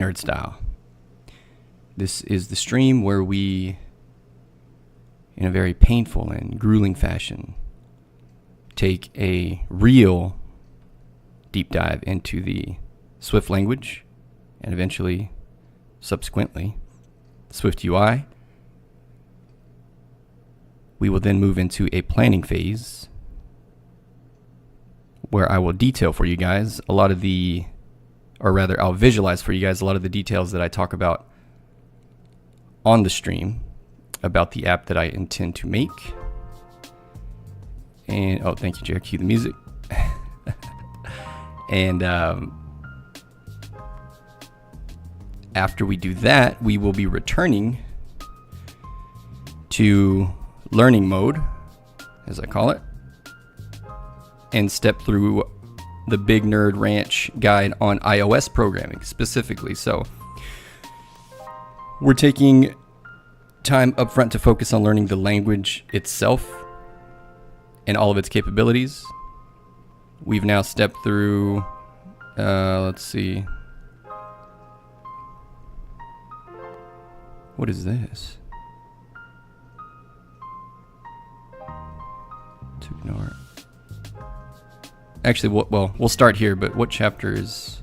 Nerd Style. This is the stream where we, in a very painful and grueling fashion, take a real deep dive into the Swift language and eventually, subsequently, SwiftUI. We will then move into a planning phase where I will detail for you guys a lot of the, or rather I'll visualize for you guys a lot of the details that I talk about on the stream about the app that I intend to make. And, oh, thank you, Jared. Cue the music. And after we do that, we will be returning to learning mode, as I call it, and step through the Big Nerd Ranch guide on iOS programming specifically. So we're taking time up front to focus on learning the language itself and all of its capabilities. We've now stepped through, let's see. What is this? To ignore. Actually, well, we'll start here, but what chapter is...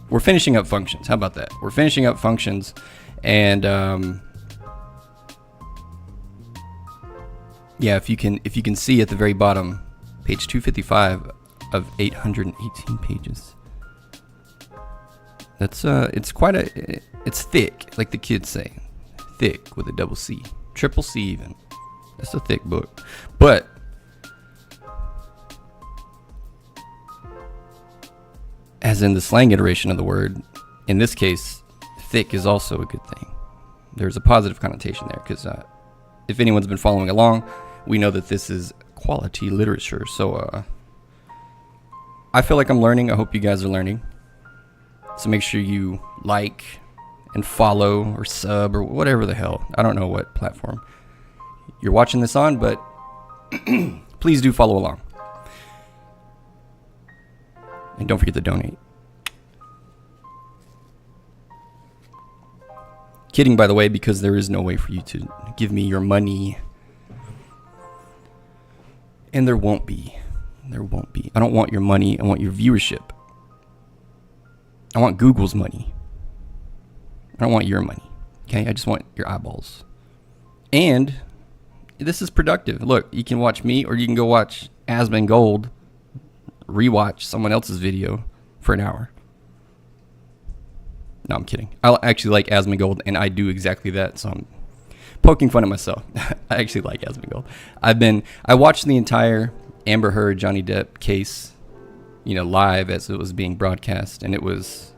We're finishing up functions. How about that? We're finishing up functions, and yeah, if you can see at the very bottom, page 255 of 818 pages. That's it's quite a, it's thick, like the kids say, thick with a double C, triple C even. That's a thick book, but as in the slang iteration of the word, in this case, thick is also a good thing. There's a positive connotation there, because if anyone's been following along, we know that this is quality literature. So I feel like I'm learning. I hope you guys are learning. So make sure you like and follow or sub or whatever the hell. I don't know what platform you're watching this on, but please do follow along. And don't forget to donate. Kidding, by the way, because there is no way for you to give me your money. And there won't be. There won't be. I don't want your money. I want your viewership. I want Google's money. I don't want your money. Okay? I just want your eyeballs. And this is productive. Look, you can watch me, or you can go watch Asmongold rewatch someone else's video for an hour. No, I'm kidding. I actually like Asmongold, and I do exactly that, so I'm poking fun at myself. I actually like Asmongold. I watched the entire Amber Heard Johnny Depp case, live as it was being broadcast, and it was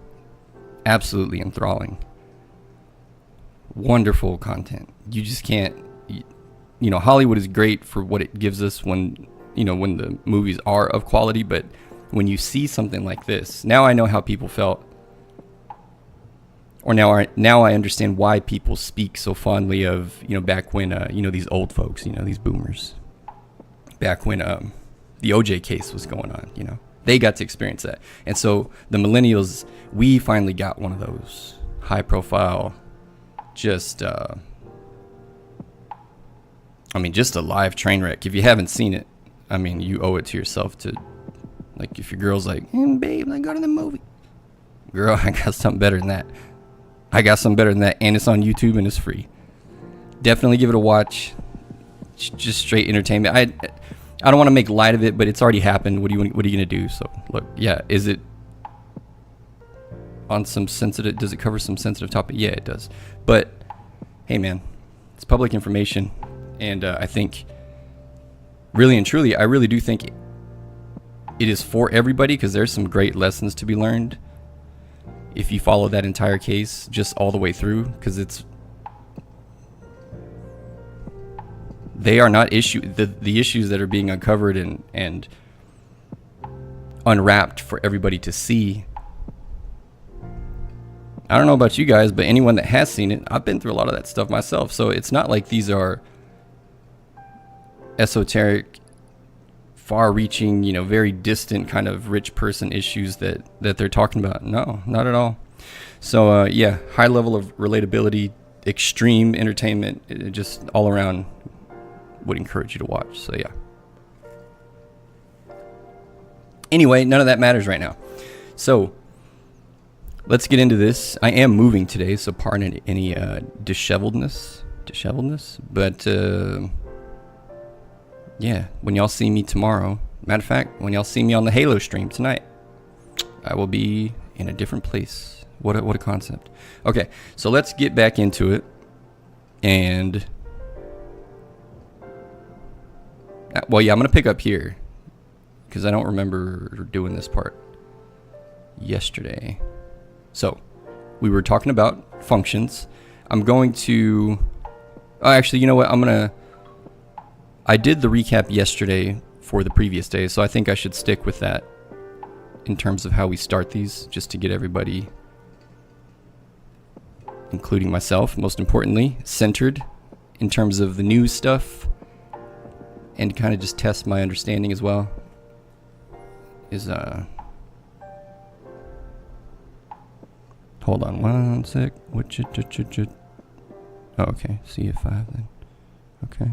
absolutely enthralling. Wonderful content. You just can't, Hollywood is great for what it gives us when the movies are of quality, but when you see something like this, now I know how people felt, or now I understand why people speak so fondly of, back when, these old folks, these boomers, back when the OJ case was going on, they got to experience that. And so the millennials, we finally got one of those high profile, just a live train wreck. If you haven't seen it, you owe it to yourself to, like, if your girl's like, babe, let's go to the movie. Girl, I got something better than that. And it's on YouTube and it's free. Definitely give it a watch. Just straight entertainment. I don't want to make light of it, but it's already happened. What are you gonna do? So look, yeah, is it on some sensitive? Does it cover some sensitive topic? Yeah, it does. But hey, man, it's public information, and I think, really and truly, I really do think it is for everybody, because there's some great lessons to be learned if you follow that entire case just all the way through, because they are not the issues that are being uncovered and unwrapped for everybody to see. I don't know about you guys, but anyone that has seen it, I've been through a lot of that stuff myself. So it's not like these are esoteric far-reaching, very distant kind of rich person issues that they're talking about. No, not at all. So yeah, high level of relatability, extreme entertainment, just all around would encourage you to watch. So yeah. Anyway, none of that matters right now. So let's get into this. I am moving today, so pardon any disheveledness. But yeah, when y'all see me tomorrow, matter of fact, when y'all see me on the Halo stream tonight, I will be in a different place. What a concept. Okay, so let's get back into it. And well, yeah, I'm gonna pick up here because I don't remember doing this part yesterday. So we were talking about functions. I'm going to, actually, you know what? I did the recap yesterday for the previous day, so I think I should stick with that in terms of how we start these, just to get everybody, including myself, most importantly, centered in terms of the new stuff, and kind of just test my understanding as well. Hold on one sec. Oh, okay, CF5 then. Okay.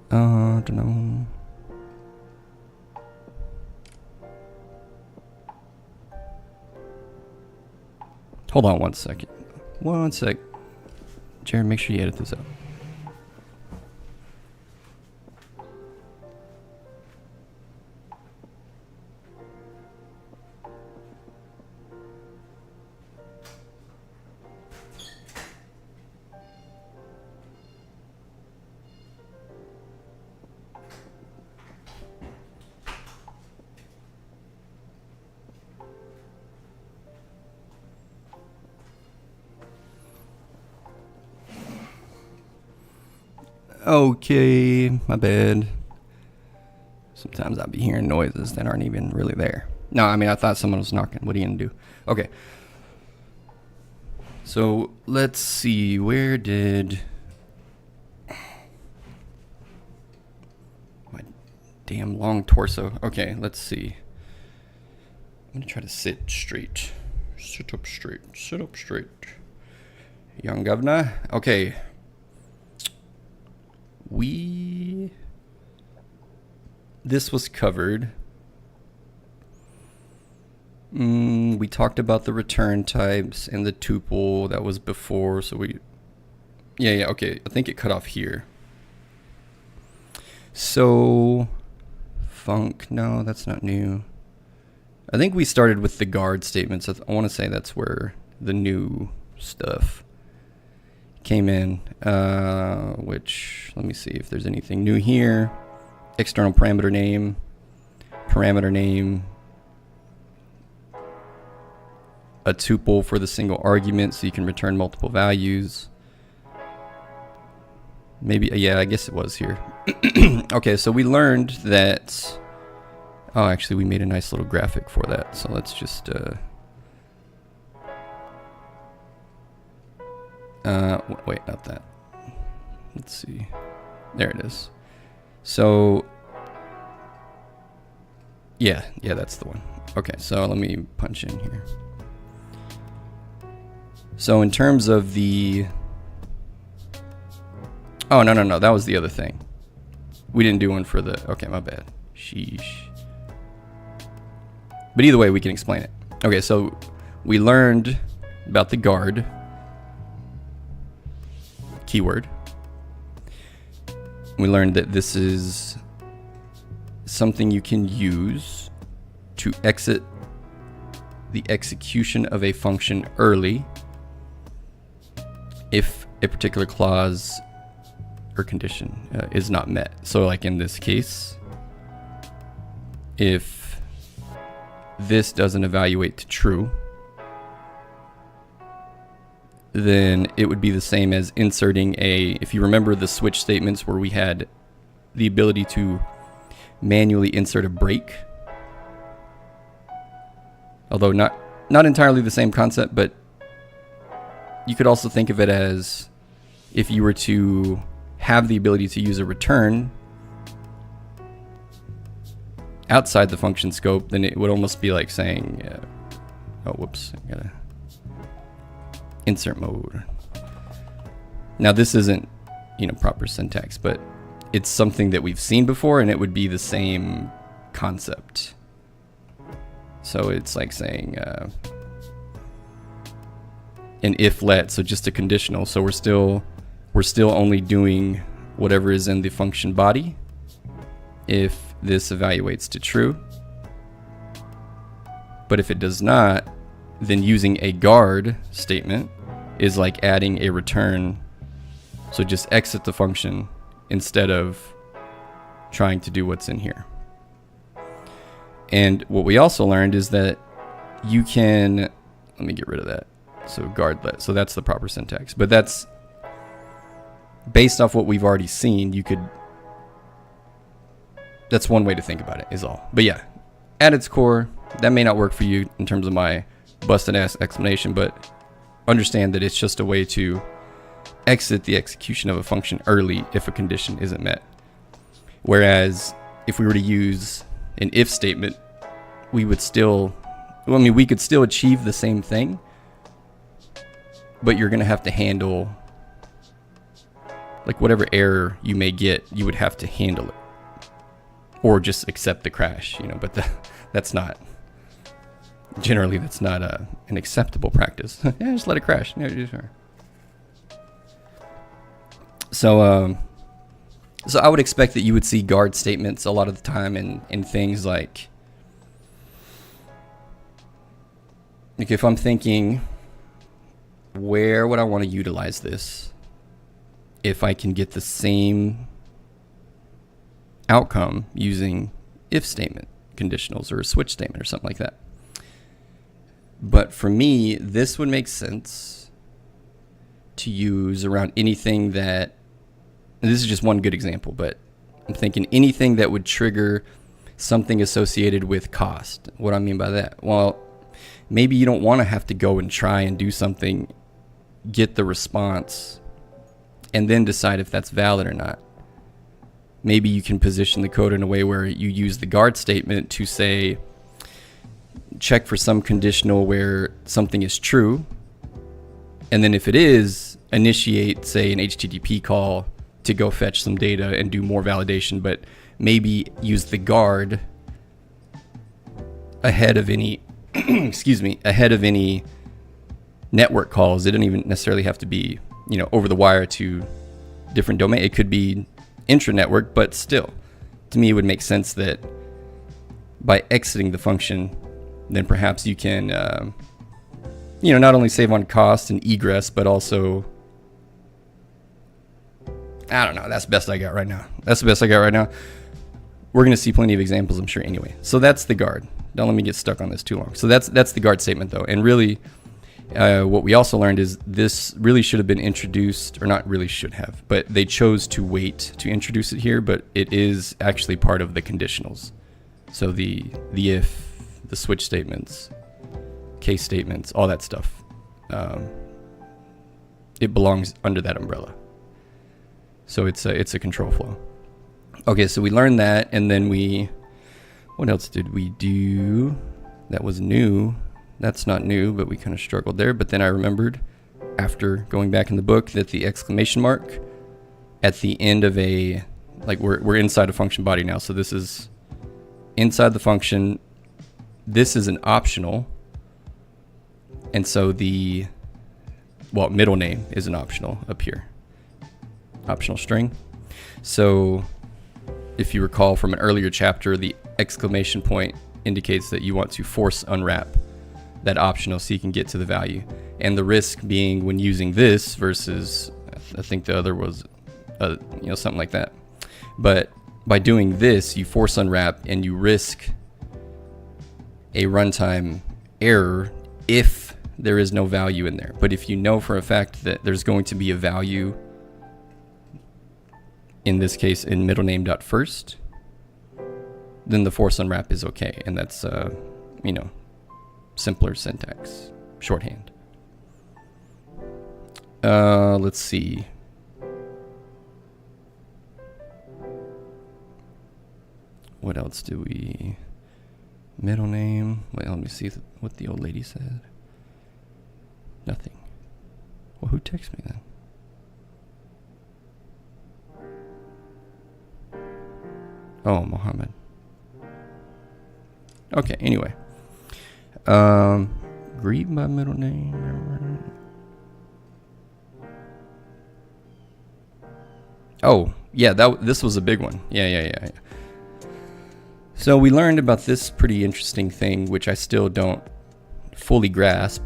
I don't know. Hold on one second. One sec. Jared, make sure you edit this out. Okay, my bad. Sometimes I'll be hearing noises that aren't even really there. No, I mean, I thought someone was knocking. What are you gonna do? Okay. So let's see. Where did my damn long torso? Okay, let's see. I'm gonna try to sit straight. Sit up straight. Sit up straight. Young governor. Okay. This was covered. We talked about the return types and the tuple. That was before, so yeah, okay. I think it cut off here. So, func, no, that's not new. I think we started with the guard statements. I want to say that's where the new stuff came in, which, let me see if there's anything new here. External parameter name, a tuple for the single argument so you can return multiple values. Maybe, yeah, I guess it was here. Okay, so we learned that, oh, actually we made a nice little graphic for that, so let's just wait, not that. Let's see. There it is. So, yeah, that's the one. Okay, so let me punch in here. So in terms of the, oh, no, that was the other thing. We didn't do one for the, okay, my bad. Sheesh. But either way, we can explain it. Okay, so we learned about the guard keyword. We learned that this is something you can use to exit the execution of a function early if a particular clause or condition is not met. So like in this case, if this doesn't evaluate to true, then it would be the same as inserting if you remember the switch statements where we had the ability to manually insert a break. Although not entirely the same concept, but you could also think of it as if you were to have the ability to use a return outside the function scope, then it would almost be like saying, oh, whoops, I gotta insert mode. Now this isn't, proper syntax, but it's something that we've seen before, and it would be the same concept. So it's like saying an if let, so just a conditional. So we're still only doing whatever is in the function body if this evaluates to true. But if it does not, then using a guard statement is like adding a return. So just exit the function instead of trying to do what's in here. And what we also learned is that you can, let me get rid of that. So guard let, so that's the proper syntax. But that's based off what we've already seen. That's one way to think about it is all. But yeah, at its core, that may not work for you in terms of my busted ass explanation, but understand that it's just a way to exit the execution of a function early if a condition isn't met. Whereas if we were to use an if statement, we could still achieve the same thing, but you're going to have to handle, like, whatever error you may get, you would have to handle it, or just accept the crash, but that's not an acceptable practice. Yeah, just let it crash. Yeah, sure. So I would expect that you would see guard statements a lot of the time in things like if I'm thinking, where would I want to utilize this if I can get the same outcome using if statement conditionals or a switch statement or something like that. But for me, this would make sense to use around anything that, and this is just one good example, but I'm thinking anything that would trigger something associated with cost. What do I mean by that? Well, maybe you don't want to have to go and try and do something, get the response, and then decide if that's valid or not. Maybe you can position the code in a way where you use the guard statement to say, check for some conditional where something is true, and then if it is, initiate, say, an HTTP call to go fetch some data and do more validation, but maybe use the guard ahead of any ahead of any network calls. It doesn't even necessarily have to be, over the wire to different domain. It could be intra-network, but still, to me, it would make sense that by exiting the function, then perhaps you can, not only save on cost and egress, but also, I don't know. That's the best I got right now. We're going to see plenty of examples, I'm sure, anyway. So that's the guard. Don't let me get stuck on this too long. So that's the guard statement, though. And really, what we also learned is this really should have been introduced, or not really should have, but they chose to wait to introduce it here, but it is actually part of the conditionals. So the if, the switch statements, case statements, all that stuff, it belongs under that umbrella. So it's a control flow. Okay, so we learned that, and then what else did we do that was new? That's not new, but we kind of struggled there. But then I remembered, after going back in the book, that the exclamation mark at the end of we're inside a function body now. So this is inside the function. This is an optional. And so middle name is an optional up here. Optional string. So if you recall from an earlier chapter, the exclamation point indicates that you want to force unwrap that optional so you can get to the value. And the risk being when using this versus, I think the other was, something like that. But by doing this, you force unwrap and you risk a runtime error if there is no value in there. But if you know for a fact that there's going to be a value, in this case in middle name.first, then the force unwrap is okay. And that's, simpler syntax, shorthand. Let's see. What else do we? Middle name. Wait, let me see what the old lady said. Nothing. Well, who texted me then? Oh, Mohammed. Okay, anyway. Greet by middle name. Oh, yeah, this was a big one. Yeah. So we learned about this pretty interesting thing, which I still don't fully grasp.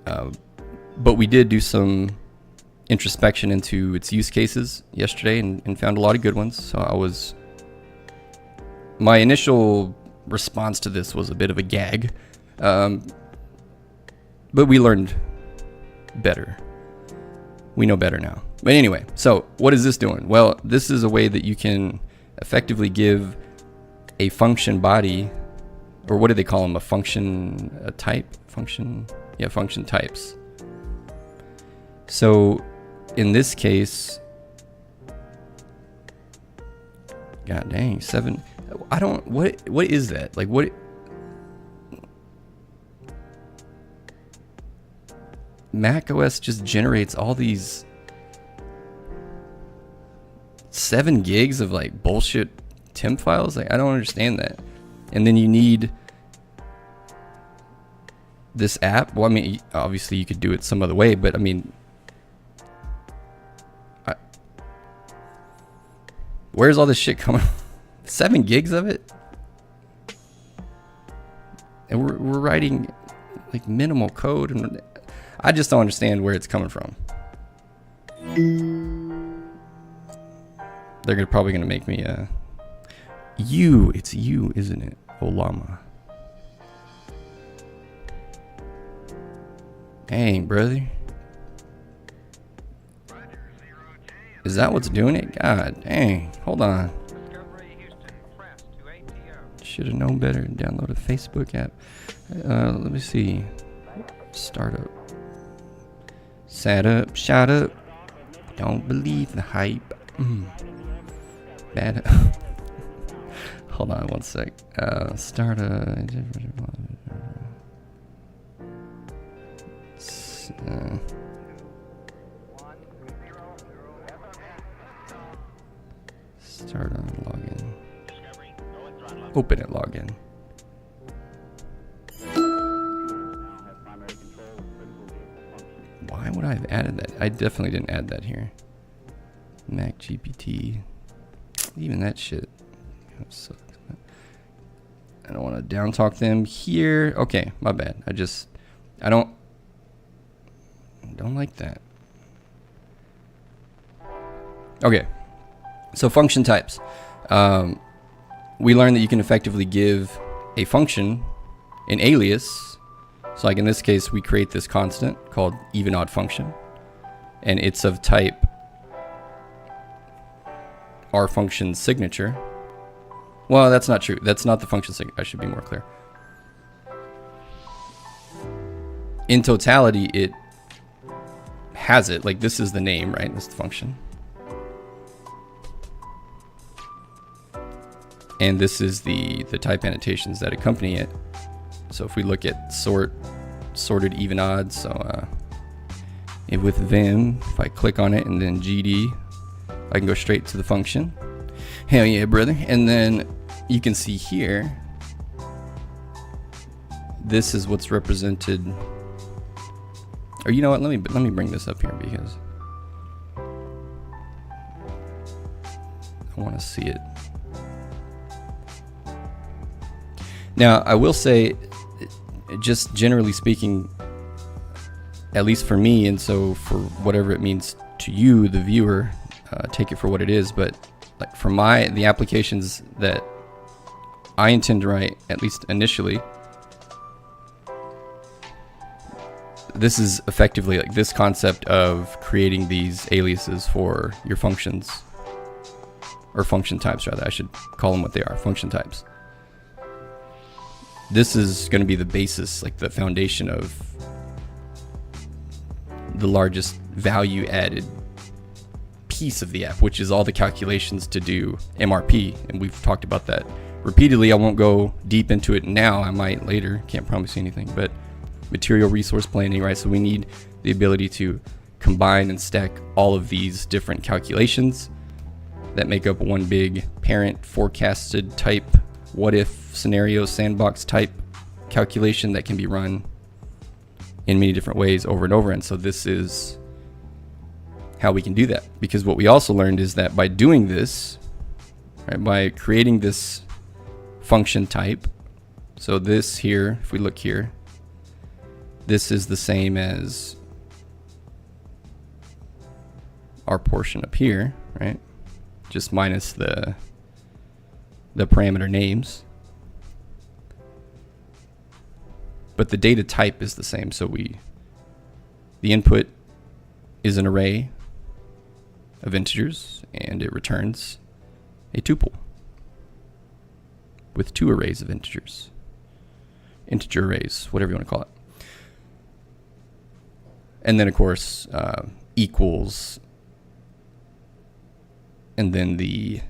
But we did do some introspection into its use cases yesterday and found a lot of good ones. So my initial response to this was a bit of a gag. But we learned better. We know better now. But anyway, so what is this doing? Well, this is a way that you can effectively give a function body, or what do they call them? Function types. So in this case, god dang, 7. I don't, what is that? Like what? Mac OS just generates all these 7 gigs of like bullshit temp files. Like I don't understand that. And then you need this app. Well, I mean, obviously you could do it some other way, but I mean, where's all this shit coming? 7 gigs of it, and we're writing like minimal code, and I just don't understand where it's coming from. They're probably gonna make me it's you, isn't it? Olama. Dang, brother. Is that what's doing it? God dang. Hold on. Should have known better and download a Facebook app. Let me see. Startup. Sat up, shot up. Don't believe the hype. Bad. Hold on one sec. Start a. Start on login. Open it, login. Why would I have added that? I definitely didn't add that here. Mac GPT. Even that shit sucks. I don't want to down talk them here. Okay, my bad. I don't like that. Okay, so function types. We learned that you can effectively give a function an alias. So like in this case, we create this constant called even odd function, and it's of type our function signature. Well, that's not true. That's not the function signature. I should be more clear. In totality, it has it. Like this is the name, right? This is the function. And this is the type annotations that accompany it. So if we look at sorted even odd, so with Vim, if I click on it and then GD, I can go straight to the function. Hell yeah, brother. And then you can see here, this is what's represented. Or you know what? Let me bring this up here because I want to see it. Now, I will say, just generally speaking, at least for me, and so for whatever it means to you, the viewer, take it for what it is. But like for the applications that I intend to write, at least initially, this is effectively like this concept of creating these aliases for your functions, or function types rather. I should call them what they are, function types. This is going to be the basis, like the foundation of the largest value added piece of the app, which is all the calculations to do MRP. And we've talked about that repeatedly. I won't go deep into it now. I might later. Can't promise you anything. But material resource planning, right? So we need the ability to combine and stack all of these different calculations that make up one big parent forecasted type what if scenario sandbox type calculation that can be run in many different ways over and over. And so this is how we can do that, because what we also learned is that by doing this, right, by creating this function type, so this here, if we look here, this is the same as our portion up here, right? Just minus the parameter names. But the data type is the same. So the input is an array of integers, and it returns a tuple with 2 arrays of integers. Integer arrays, whatever you want to call it. And then, of course, equals, and then the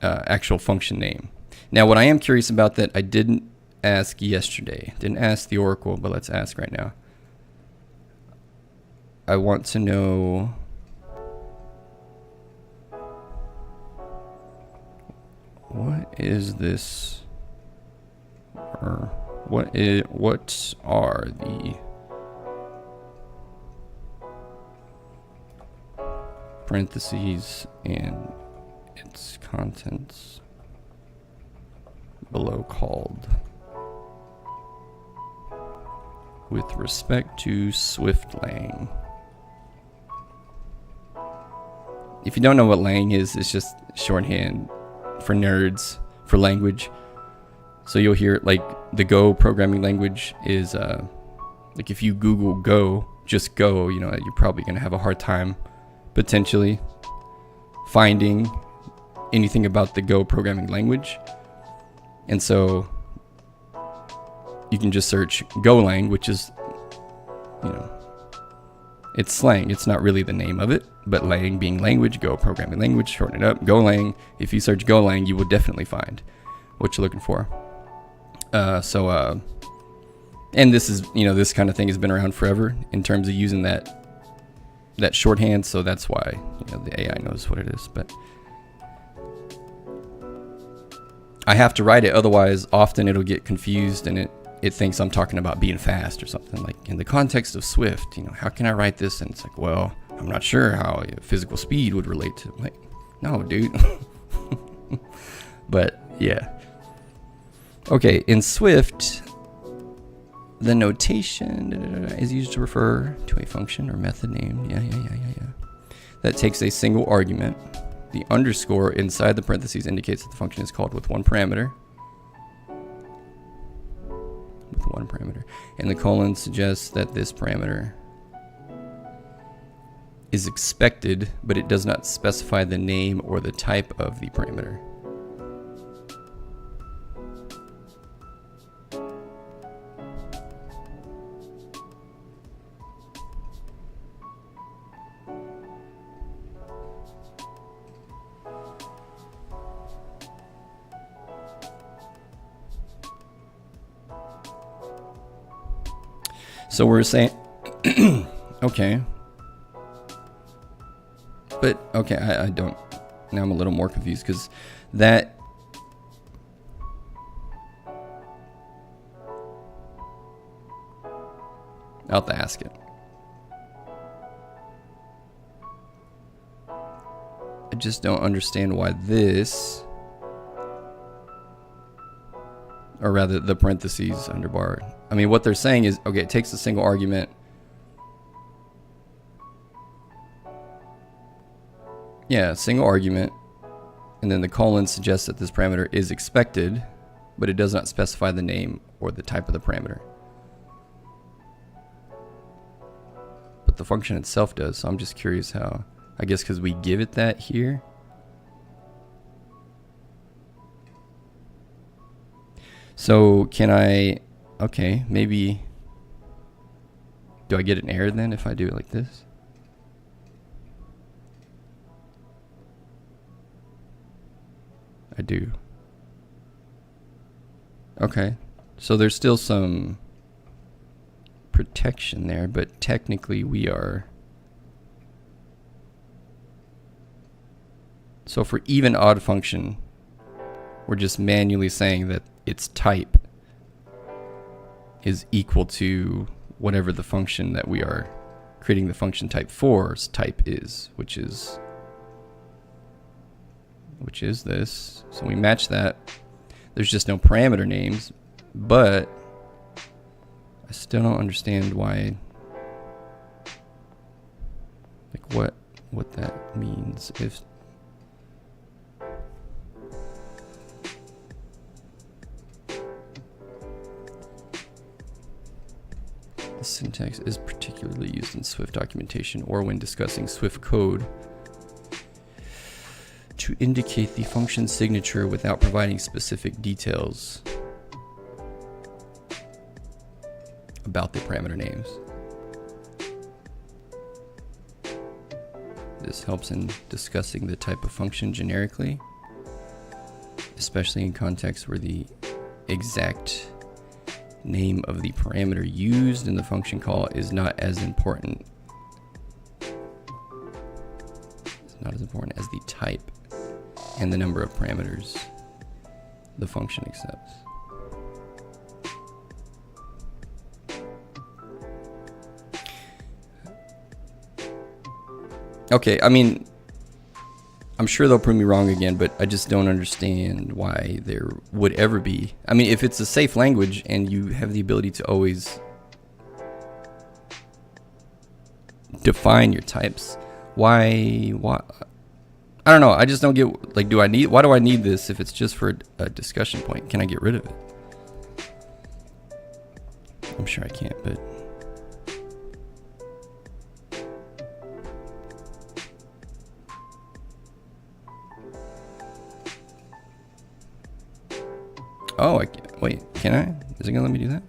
actual function name. Now, what I am curious about that I didn't ask yesterday, didn't ask the Oracle, but let's ask right now. I want to know what is this, or what are the parentheses and its contents below called with respect to SwiftLang. If you don't know what lang is, it's just shorthand for nerds for language. So you'll hear like the Go programming language is like if you Google Go, just Go, you know, you're probably going to have a hard time potentially finding anything about the Go programming language. And so you can just search Golang, which is, you know, it's slang. It's not really the name of it, but lang being language, Go programming language, shorten it up, Golang. If you search Golang, you will definitely find what you're looking for. And this is, you know, this kind of thing has been around forever in terms of using that shorthand. So that's why, you know, the AI knows what it is. But I have to write it, otherwise often it'll get confused and it thinks I'm talking about being fast or something. Like in the context of Swift, you know, how can I write this? And it's like, well, I'm not sure how physical speed would relate to. Like, no, dude. But yeah. Okay, in Swift, the notation is used to refer to a function or method named that takes a single argument. The underscore inside the parentheses indicates that the function is called with one parameter. And the colon suggests that this parameter is expected, but it does not specify the name or the type of the parameter. So we're saying, okay. But, okay, I don't, now I'm a little more confused because that, I'll have to ask it. I just don't understand why this, or rather the parentheses underbar. I mean, what they're saying is, okay, it takes a single argument. Yeah, single argument. And then the colon suggests that this parameter is expected, but it does not specify the name or the type of the parameter. But the function itself does, so I'm just curious how, I guess because we give it that here. So can I, okay, maybe, do I get an error then if I do it like this? I do. Okay. So there's still some protection there, but technically we are... So for even odd function, we're just manually saying that its type is equal to whatever the function that we are creating the function type for's type is, which is this. So we match that. There's just no parameter names, but I still don't understand why, like what that means. If the syntax is particularly used in Swift documentation or when discussing Swift code to indicate the function signature without providing specific details about the parameter names. This helps in discussing the type of function generically, especially in contexts where the exact name of the parameter used in the function call is not as important. It's not as important as the type and the number of parameters the function accepts. Okay, I mean, I'm sure they'll prove me wrong again, but I just don't understand why there would ever be. I mean, if it's a safe language and you have the ability to always define your types, why? I don't know. I just don't get, like, why do I need this if it's just for a discussion point? Can I get rid of it? I'm sure I can't, but... Oh, wait, can I? Is it gonna let me do that?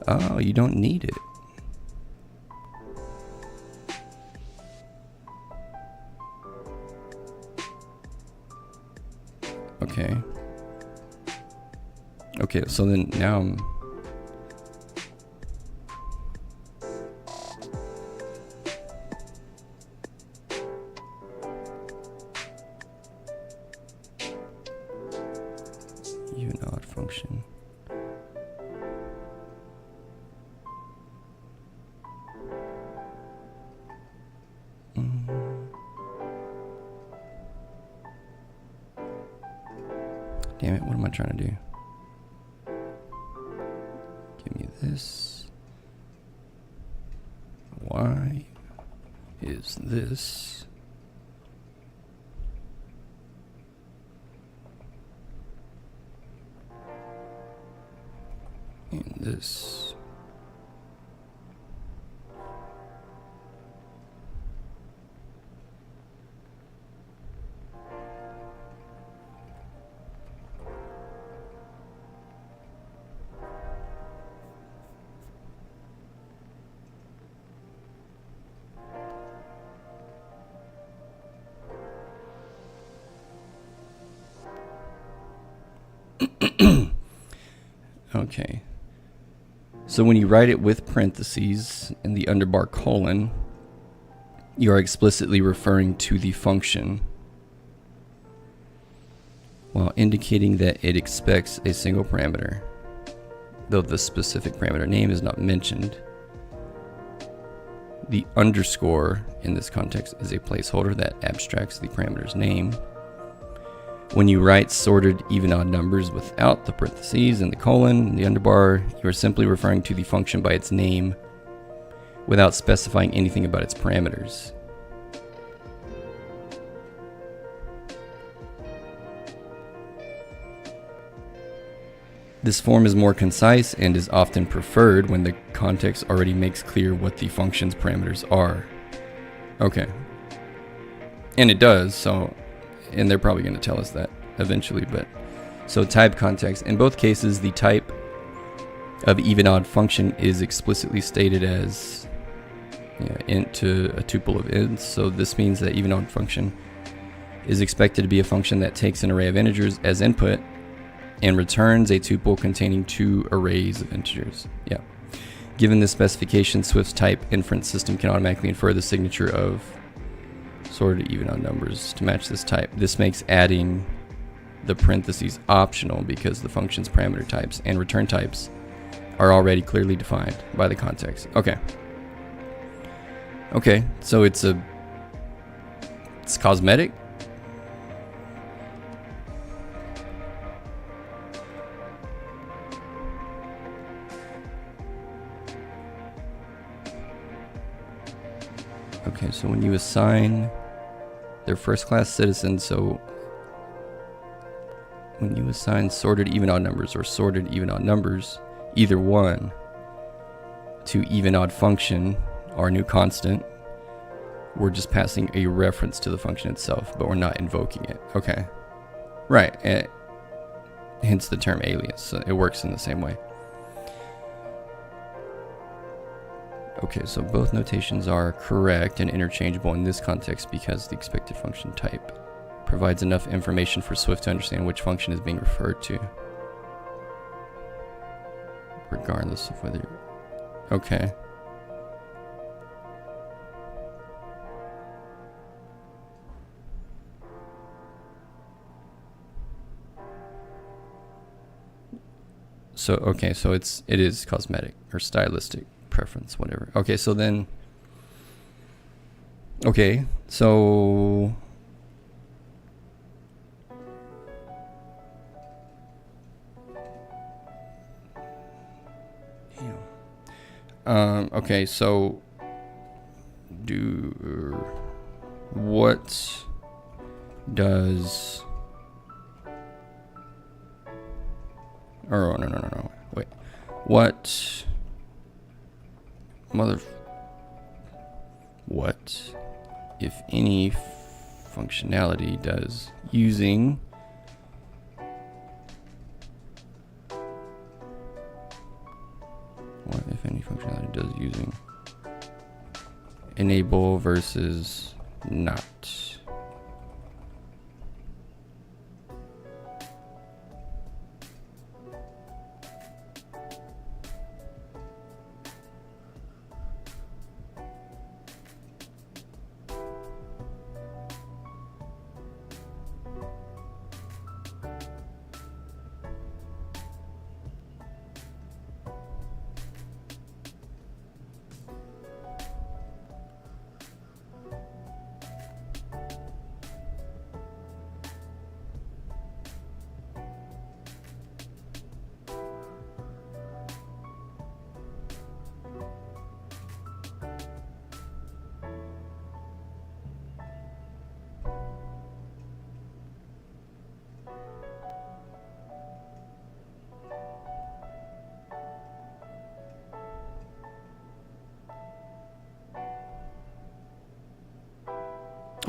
Oh, you don't need it. Okay. Okay, so then now I'm... even odd function. Damn it, what am I trying to do? Give me this. Why is this? And this. Okay. So when you write it with parentheses and the underbar colon, you are explicitly referring to the function while indicating that it expects a single parameter, though the specific parameter name is not mentioned. The underscore in this context is a placeholder that abstracts the parameter's name. When you write sorted even odd numbers without the parentheses and the colon and the underbar, you are simply referring to the function by its name without specifying anything about its parameters. This form is more concise and is often preferred when the context already makes clear what the function's parameters are. Okay. And it does, so... and they're probably going to tell us that eventually, but so type context. In both cases, the type of even odd function is explicitly stated as int to a tuple of ints. So this means that even odd function is expected to be a function that takes an array of integers as input and returns a tuple containing two arrays of integers. Yeah. Given this specification, Swift's type inference system can automatically infer the signature of sorted even odd numbers to match this type. This makes adding the parentheses optional because the function's parameter types and return types are already clearly defined by the context. Okay. Okay, so it's cosmetic. Okay, so when you assign their first class citizen, so when you assign sorted even odd numbers or sorted even odd numbers, either one, to even odd function, our new constant, we're just passing a reference to the function itself, but we're not invoking it. Okay. Right. Hence the term alias. So it works in the same way. Okay, so both notations are correct and interchangeable in this context because the expected function type provides enough information for Swift to understand which function is being referred to, regardless of whether... Okay. So, okay, so it is cosmetic or stylistic preference, whatever. Okay, so then, okay, so okay, so what does, oh, no, wait, what if any functionality does using enable versus not?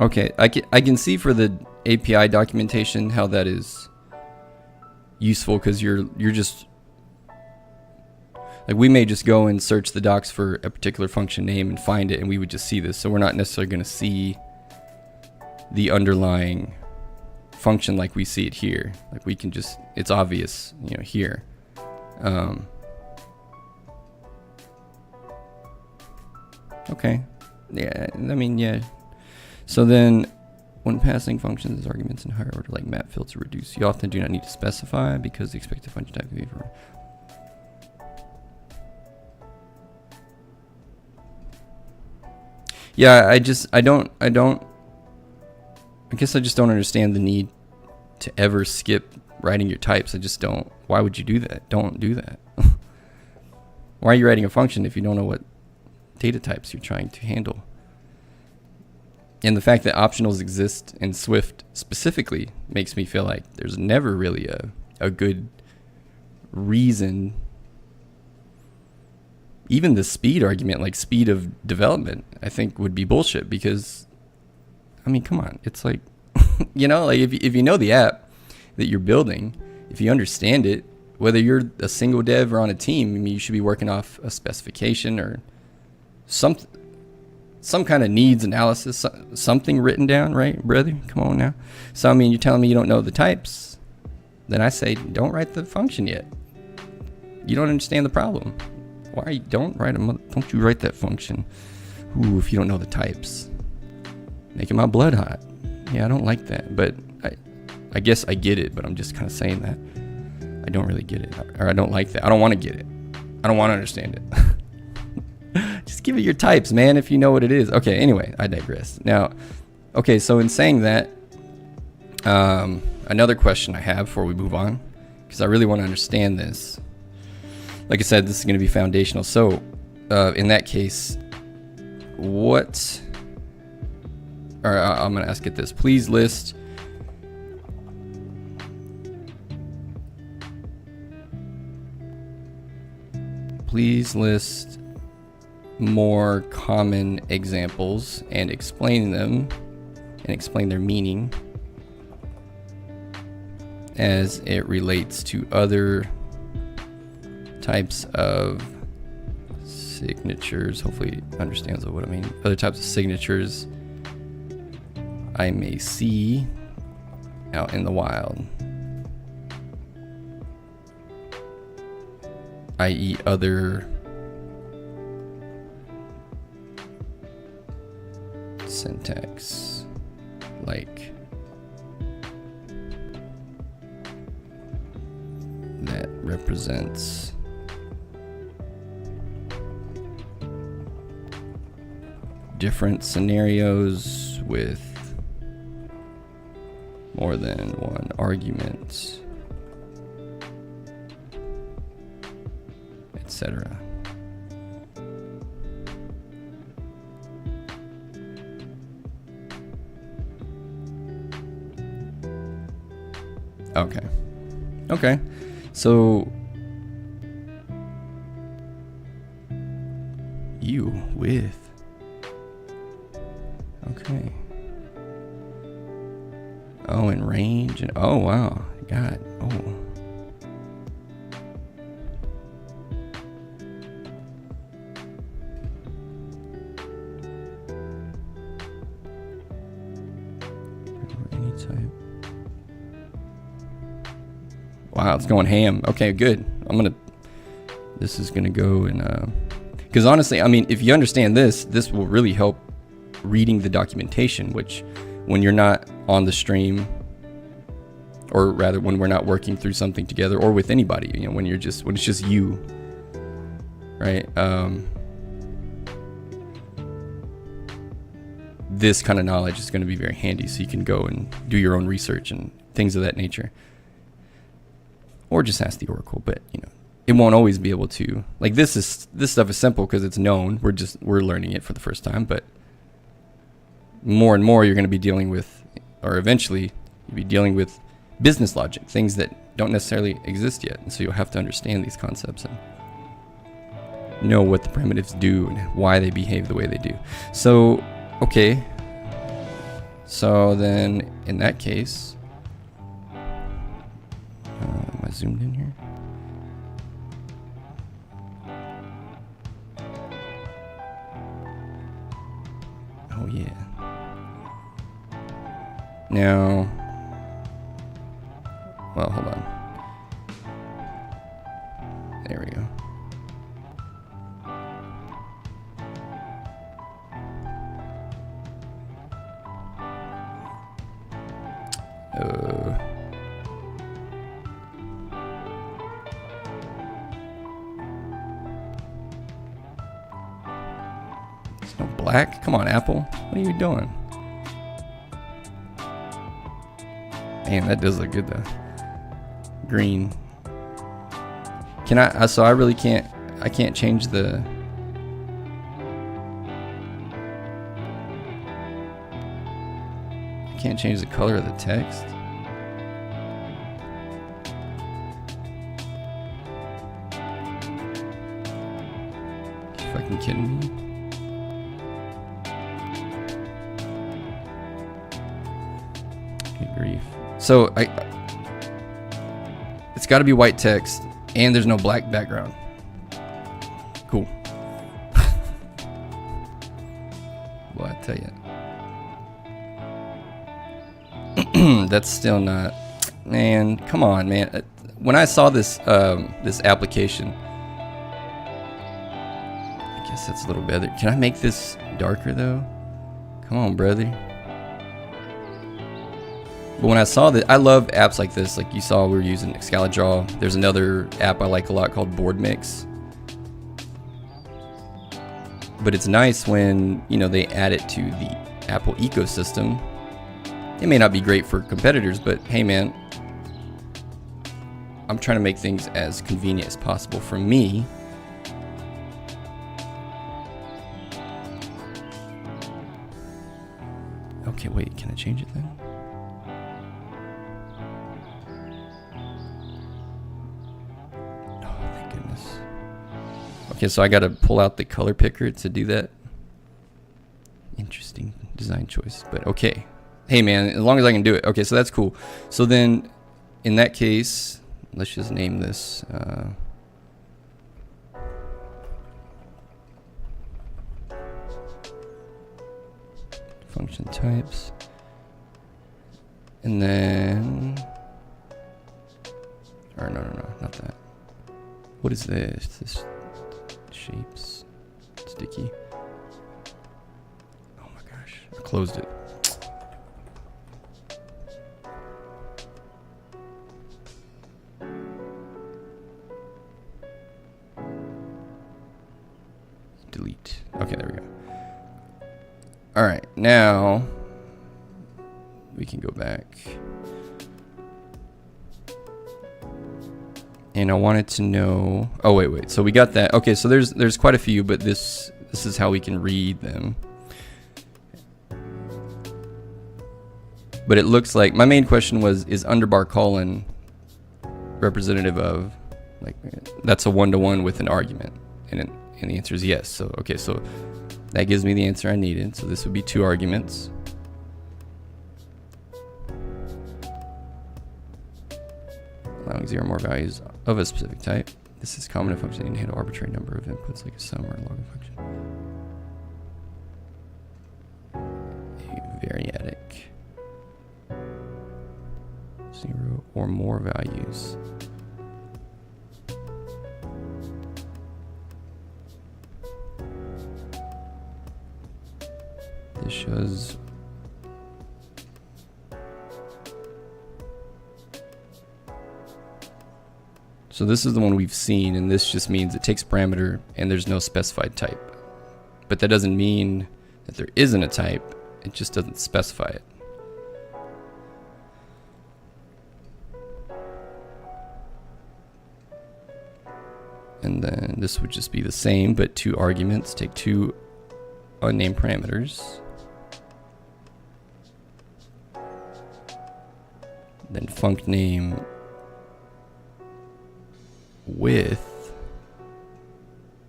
Okay, I can see for the API documentation how that is useful, because you're just like, we may just go and search the docs for a particular function name and find it, and we would just see this. So we're not necessarily going to see the underlying function like we see it here. Like, we can just, it's obvious, here. Okay. Yeah, I mean, yeah. So then, when passing functions as arguments in higher order, like map, filter, reduce, you often do not need to specify because the expected function type can be for. Yeah, I guess I just don't understand the need to ever skip writing your types. I just don't. Why would you do that? Don't do that. Why are you writing a function if you don't know what data types you're trying to handle? And the fact that optionals exist in Swift specifically makes me feel like there's never really a good reason. Even the speed argument, like speed of development, I think would be bullshit, because, I mean, come on. It's like, like if you know the app that you're building, if you understand it, whether you're a single dev or on a team, I mean, you should be working off a specification or something. some kind of needs analysis, something written down, right, brother? Come on now. So I mean, you're telling me you don't know the types, then I say don't write the function yet. You don't understand the problem. Why don't you write that function? Ooh, if you don't know the types, making my blood hot. Yeah, I don't like that, but I guess I get it, but I'm just kind of saying that I don't really get it, or I don't like that. I don't want to get it. I don't want to understand it. Just give it your types, man, if you know what it is. Okay, anyway, I digress. Now, okay, so in saying that, another question I have before we move on, because I really want to understand this. Like I said, this is going to be foundational. So, in that case, I'm going to ask it this. Please list more common examples and explain them and explain their meaning as it relates to other types of signatures. Hopefully it understands what I mean. Other types of signatures I may see out in the wild, i.e. other syntax, like that represents different scenarios with more than one argument, etc. Okay. So you with okay. Oh, in range and oh wow, God. Oh. Any type. Wow, it's going ham. Okay, good. This is gonna go and because honestly, I mean, if you understand this will really help reading the documentation, which when you're not on the stream, or rather when we're not working through something together or with anybody, you know, when it's just you, right? This kind of knowledge is going to be very handy, so you can go and do your own research and things of that nature, or just ask the Oracle. But you know, it won't always be able to. Like this stuff is simple because it's known. We're learning it for the first time, but more and more you're going to be dealing with, or eventually you'll be dealing with business logic, things that don't necessarily exist yet. And so you'll have to understand these concepts and know what the primitives do and why they behave the way they do. So, okay. So then in that case, am I zoomed in here? Oh yeah. Now, well, hold on. There we go. There's no black? Come on, Apple. What are you doing? Man, that does look good though. Green. Can I? So I really can't. I can't change the. I can't change the color of the text. You fucking kidding me? Good grief. So it's got to be white text, and there's no black background. Cool. tell you. That's still not, man, come on, man. When I saw this this application, I guess that's a little better. Can I make this darker though? Come on, brother. But when I saw that, I love apps like this. Like you saw, we were using Excalidraw. There's another app I like a lot called Board Mix. But it's nice when, you know, they add it to the Apple ecosystem. It may not be great for competitors, but hey man, I'm trying to make things as convenient as possible for me. Okay, wait, can I change it then? Oh, thank goodness. Okay, so I gotta pull out the color picker to do that. Interesting design choice, but okay. Hey man, as long as I can do it. Okay, so that's cool. So then, in that case, let's just name this function types. And then, or no, not that. What is this? This shapes, sticky. Oh my gosh, I closed it. Delete. Okay, there we go. All right, now we can go back. And I wanted to know, oh wait, so we got that. Okay, so there's quite a few, but this is how we can read them. But it looks like my main question was, is underbar colon representative of, like, that's a one-to-one with an argument? And the answer is yes. So okay, so that gives me the answer I needed. So this would be 2 arguments. Allowing 0 or more values of a specific type. This is common in functions that can handle arbitrary number of inputs like a sum or a log function. A variadic. 0 or more values. This shows so this is the one we've seen, and this just means it takes parameter and there's no specified type. But that doesn't mean that there isn't a type, it just doesn't specify it. And then this would just be the same, but 2 arguments, take 2 unnamed parameters. Then func name with,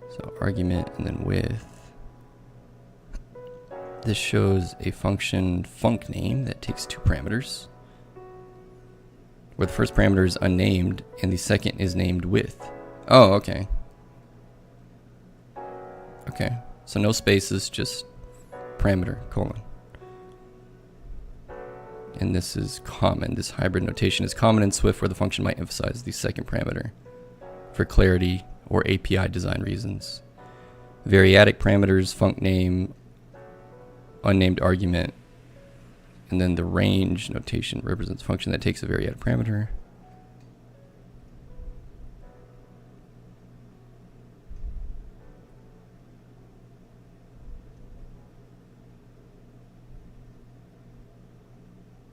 so argument and then with. This shows a function func name that takes 2 parameters, where the first parameter is unnamed and the second is named with. Oh, okay. Okay, so no spaces, just parameter, colon. And this is common. This hybrid notation is common in Swift, where the function might emphasize the second parameter for clarity or API design reasons. Variadic parameters, func name, unnamed argument, and then the range notation represents a function that takes a variadic parameter.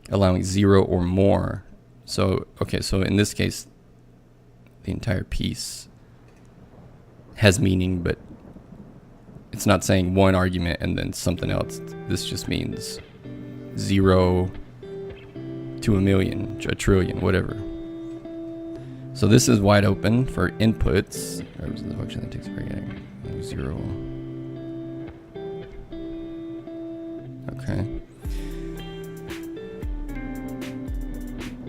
Allowing 0 or more. So, okay, so in this case, the entire piece has meaning, but it's not saying one argument and then something else. This just means 0 to a million, a trillion, whatever. So this is wide open for inputs. Represents the function that takes a variable. 0. Okay.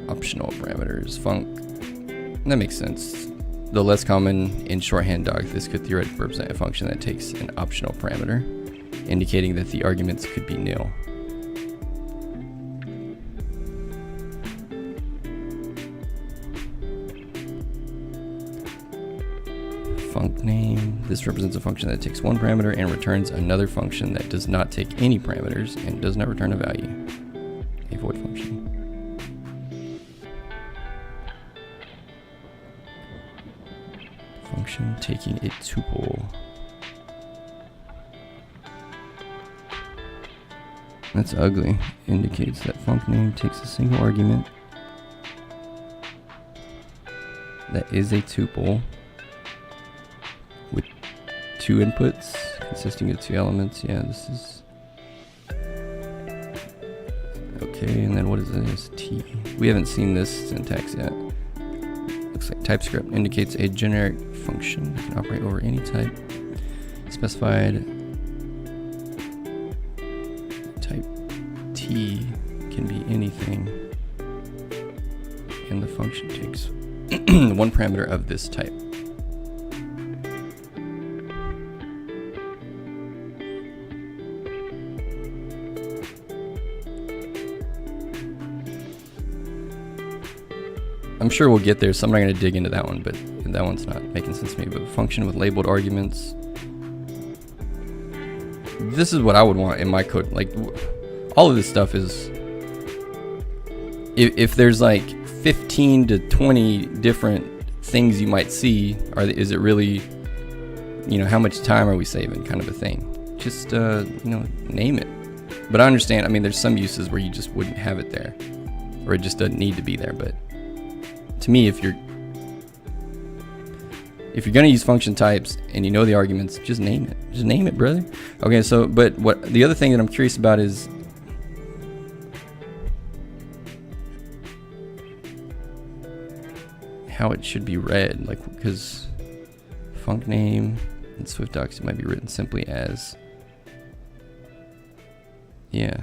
Optional parameters, func. That makes sense. Though less common in shorthand doc, this could theoretically represent a function that takes an optional parameter. indicating that the arguments could be nil. Func name. This represents a function that takes one parameter and returns another function that does not take any parameters and does not return a value. A void function. Function taking a tuple. That's ugly. Indicates that func name takes a single argument that is a tuple with two inputs consisting of two elements. Yeah, this is okay. And then what is this? T. We haven't seen this syntax yet. Looks like TypeScript indicates a generic function that can operate over any type specified. Type T can be anything, and the function takes one parameter of this type. I'm sure we'll get there, so I'm not going to dig into that one, but that one's not making sense to me. But function with labeled arguments. This is what I would want in my code. Like, all of this stuff is, if there's like 15 to 20 different things you might see, is it really, how much time are we saving, kind of a thing. Just, name it. But I understand, I mean, there's some uses where you just wouldn't have it there, or it just doesn't need to be there. But to me, if you're going to use function types and you know the arguments, just name it. Just name it, brother. Okay, so, but the other thing that I'm curious about is how it should be read. Like, because func name in SwiftDocs, it might be written simply as, yeah.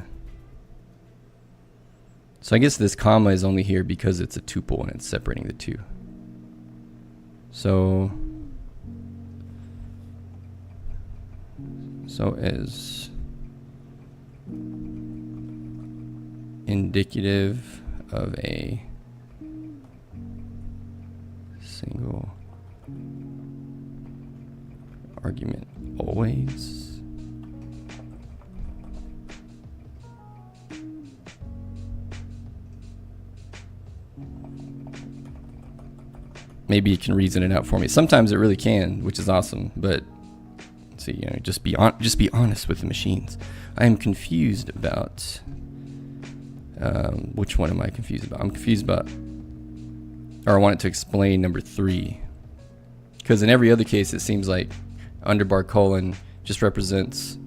So I guess this comma is only here because it's a tuple and it's separating the two. So as indicative of a single argument always. Maybe it can reason it out for me. Sometimes it really can, which is awesome. But see, just be honest with the machines. I am confused about which one am I confused about? I'm confused about, or I want it to explain number 3, because in every other case it seems like underbar colon just represents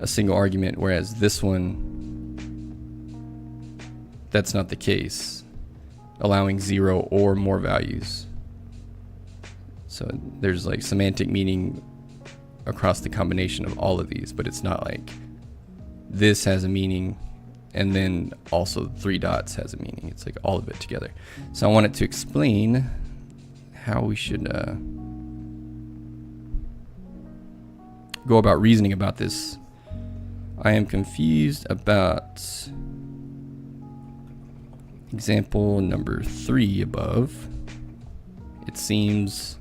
a single argument, whereas this one, that's not the case, allowing 0 or more values. So there's like semantic meaning across the combination of all of these, but it's not like this has a meaning and then also 3 dots has a meaning. It's like all of it together. So I want it to explain how we should go about reasoning about this. I am confused about example number 3 above. It seems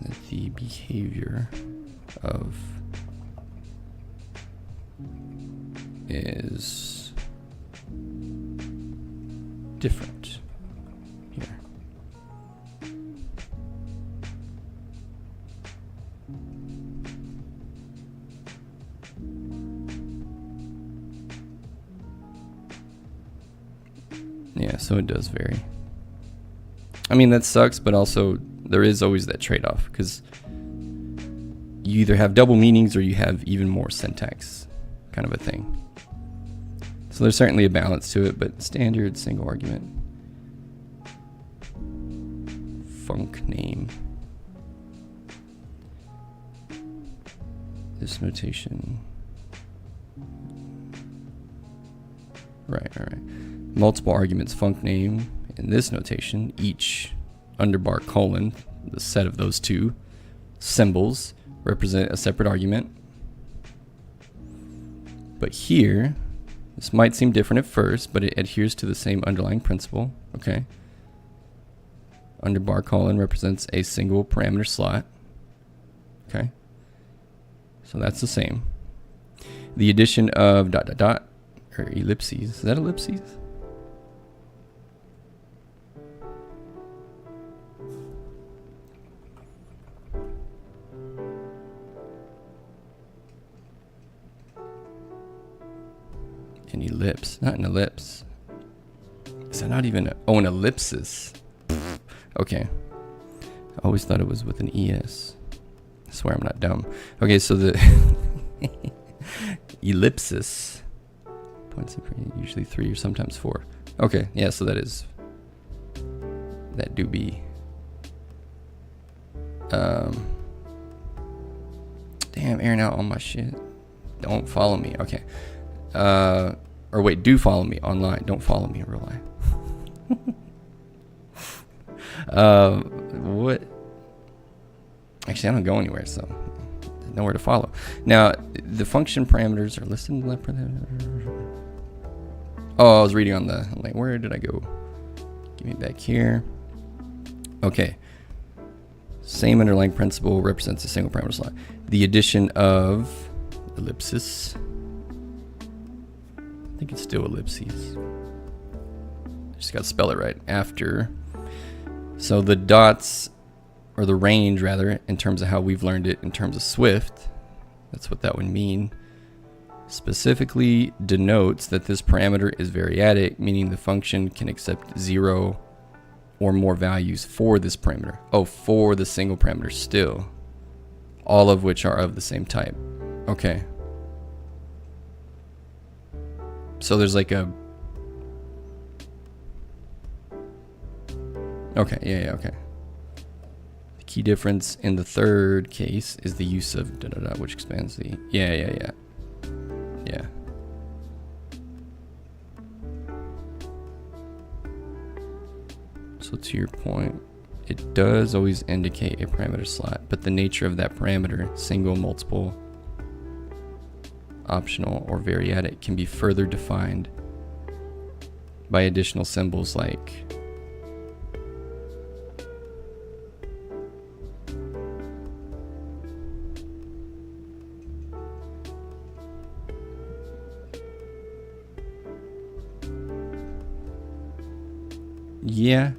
that the behavior of is different here. Yeah, so it does vary. I mean, that sucks, but also there is always that trade-off, because you either have double meanings or you have even more syntax, kind of a thing. So there's certainly a balance to it, but standard single argument. Func name. This notation. Right, all right. multiple arguments func name in this notation, each underbar colon, the set of those two symbols represent a separate argument. But here, this might seem different at first, but it adheres to the same underlying principle. Okay. Underbar colon represents a single parameter slot. Okay. So that's the same. The addition of dot dot dot or ellipses. Is that ellipses? An ellipse, not an ellipse. Is that not even an ellipsis? Okay. I always thought it was with an ES. I swear I'm not dumb. Okay, so the ellipsis points usually 3 or sometimes 4. Okay, yeah, so that do be damn, airing out all my shit. Don't follow me. Okay. Or wait, do follow me online. Don't follow me in real life. What? Actually, I don't go anywhere, so nowhere to follow. Now, the function parameters are listed in the left. Oh, I was reading on the, like, where did I go? Give me back here. Okay. Same underlying principle represents a single parameter slot. The addition of ellipsis. I think it's still ellipses. Just got to spell it right after. So the dots, or the range rather, in terms of how we've learned it in terms of Swift, that's what that would mean, specifically denotes that this parameter is variadic, meaning the function can accept 0 or more values for this parameter. Oh, for the single parameter still. All of which are of the same type. Okay. So there's like a... Okay, yeah, okay. The key difference in the third case is the use of da da da, which expands the... Yeah. So to your point, it does always indicate a parameter slot, but the nature of that parameter, single, multiple, optional, or variadic, can be further defined by additional symbols like yeah.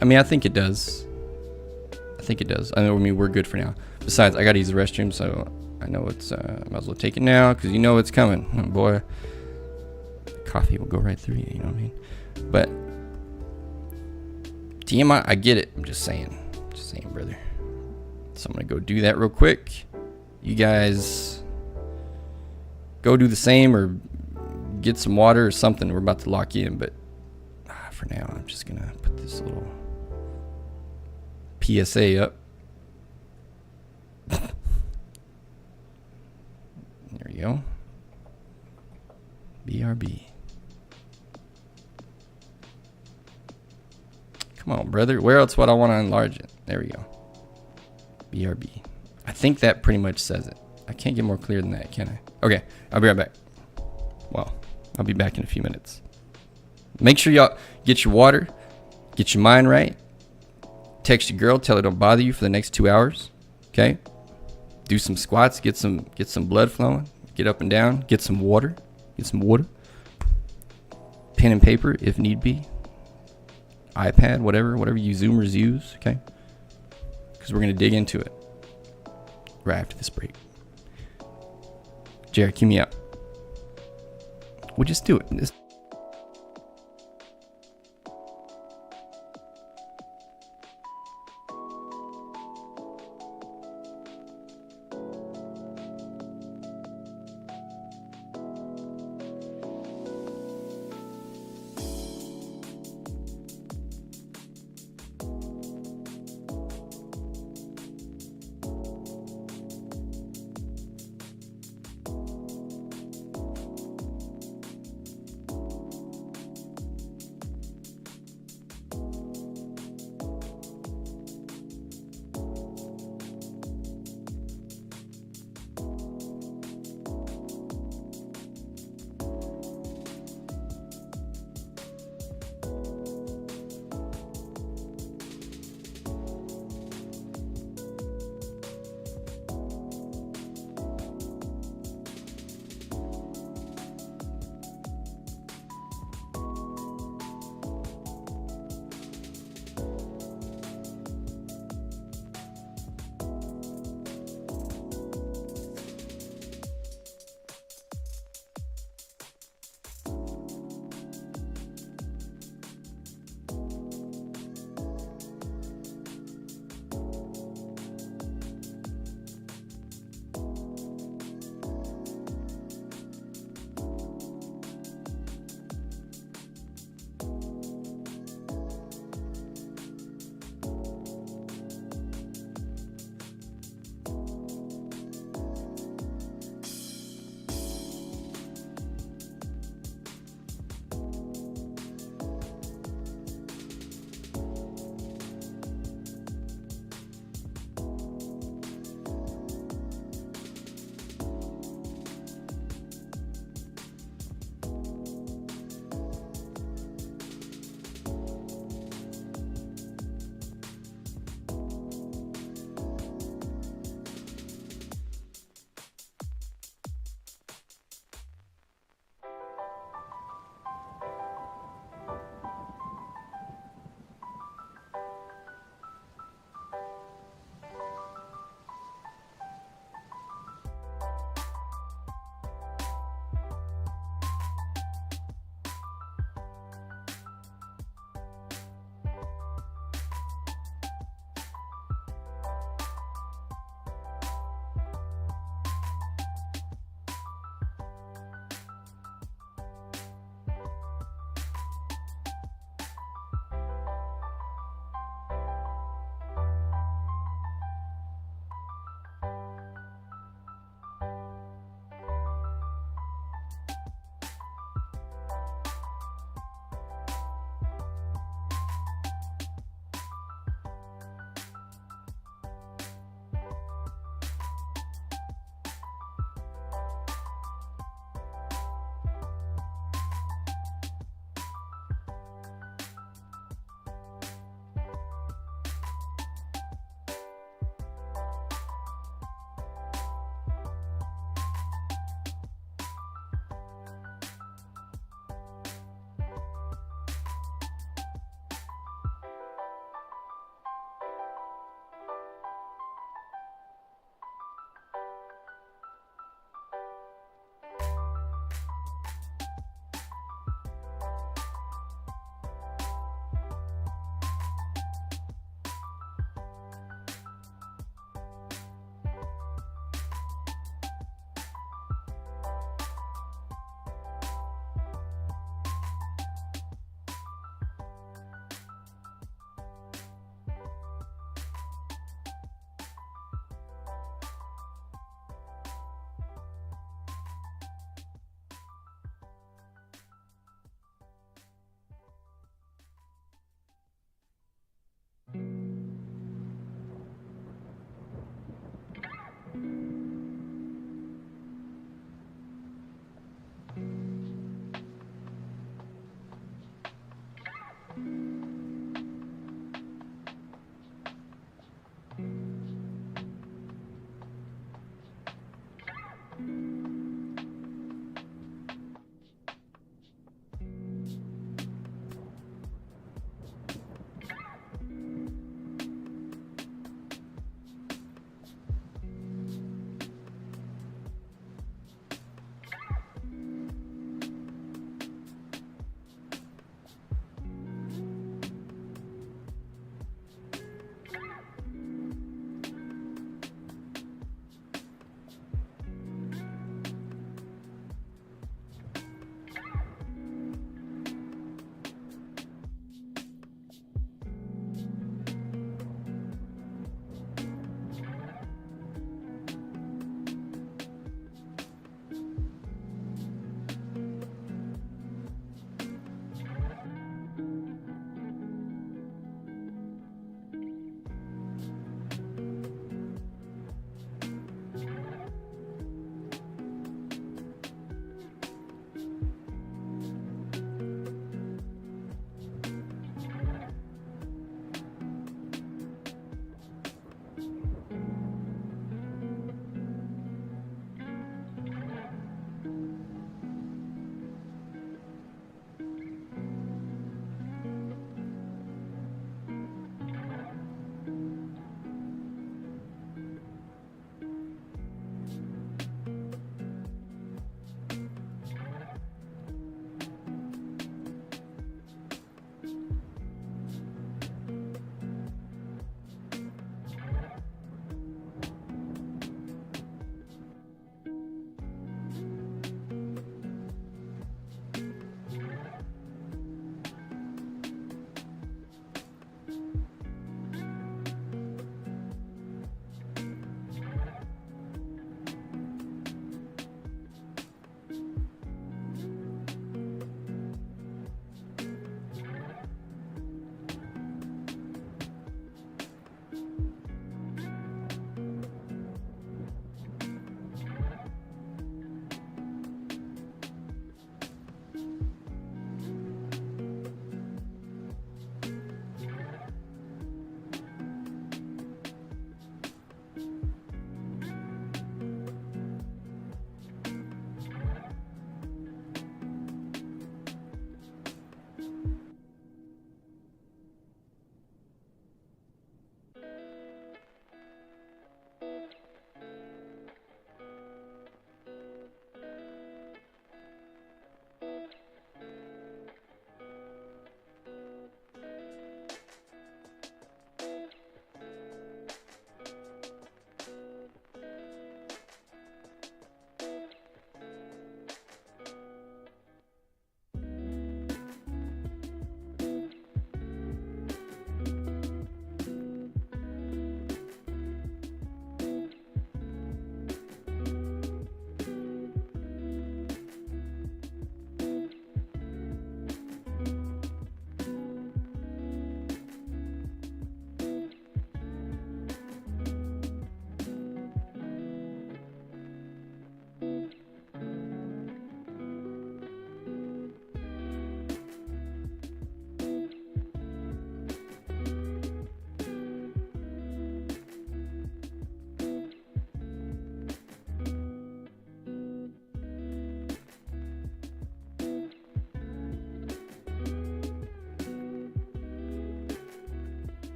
I mean, I think it does. I mean, we're good for now. Besides, I gotta use the restroom, so I know it's, might as well take it now, because you know it's coming. Oh, boy. Coffee will go right through you, you know what I mean? But, TMI, I get it. I'm just saying. Brother. So I'm gonna go do that real quick. You guys go do the same, or get some water or something. We're about to lock in, but for now, I'm just gonna put this little PSA up. There we go. BRB. Come on, brother. Where else would I want to enlarge it? There we go. BRB. I think that pretty much says it. I can't get more clear than that, can I? Okay, I'll be right back. Well, I'll be back in a few minutes. Make sure y'all get your water, get your mind right. Text your girl, tell her don't bother you for the next 2 hours. Okay? Do some squats, get some blood flowing, get up and down, get some water. Pen and paper if need be. iPad, whatever you Zoomers use, okay? Because we're gonna dig into it right after this break. Jared, cue me out. We'll just do it.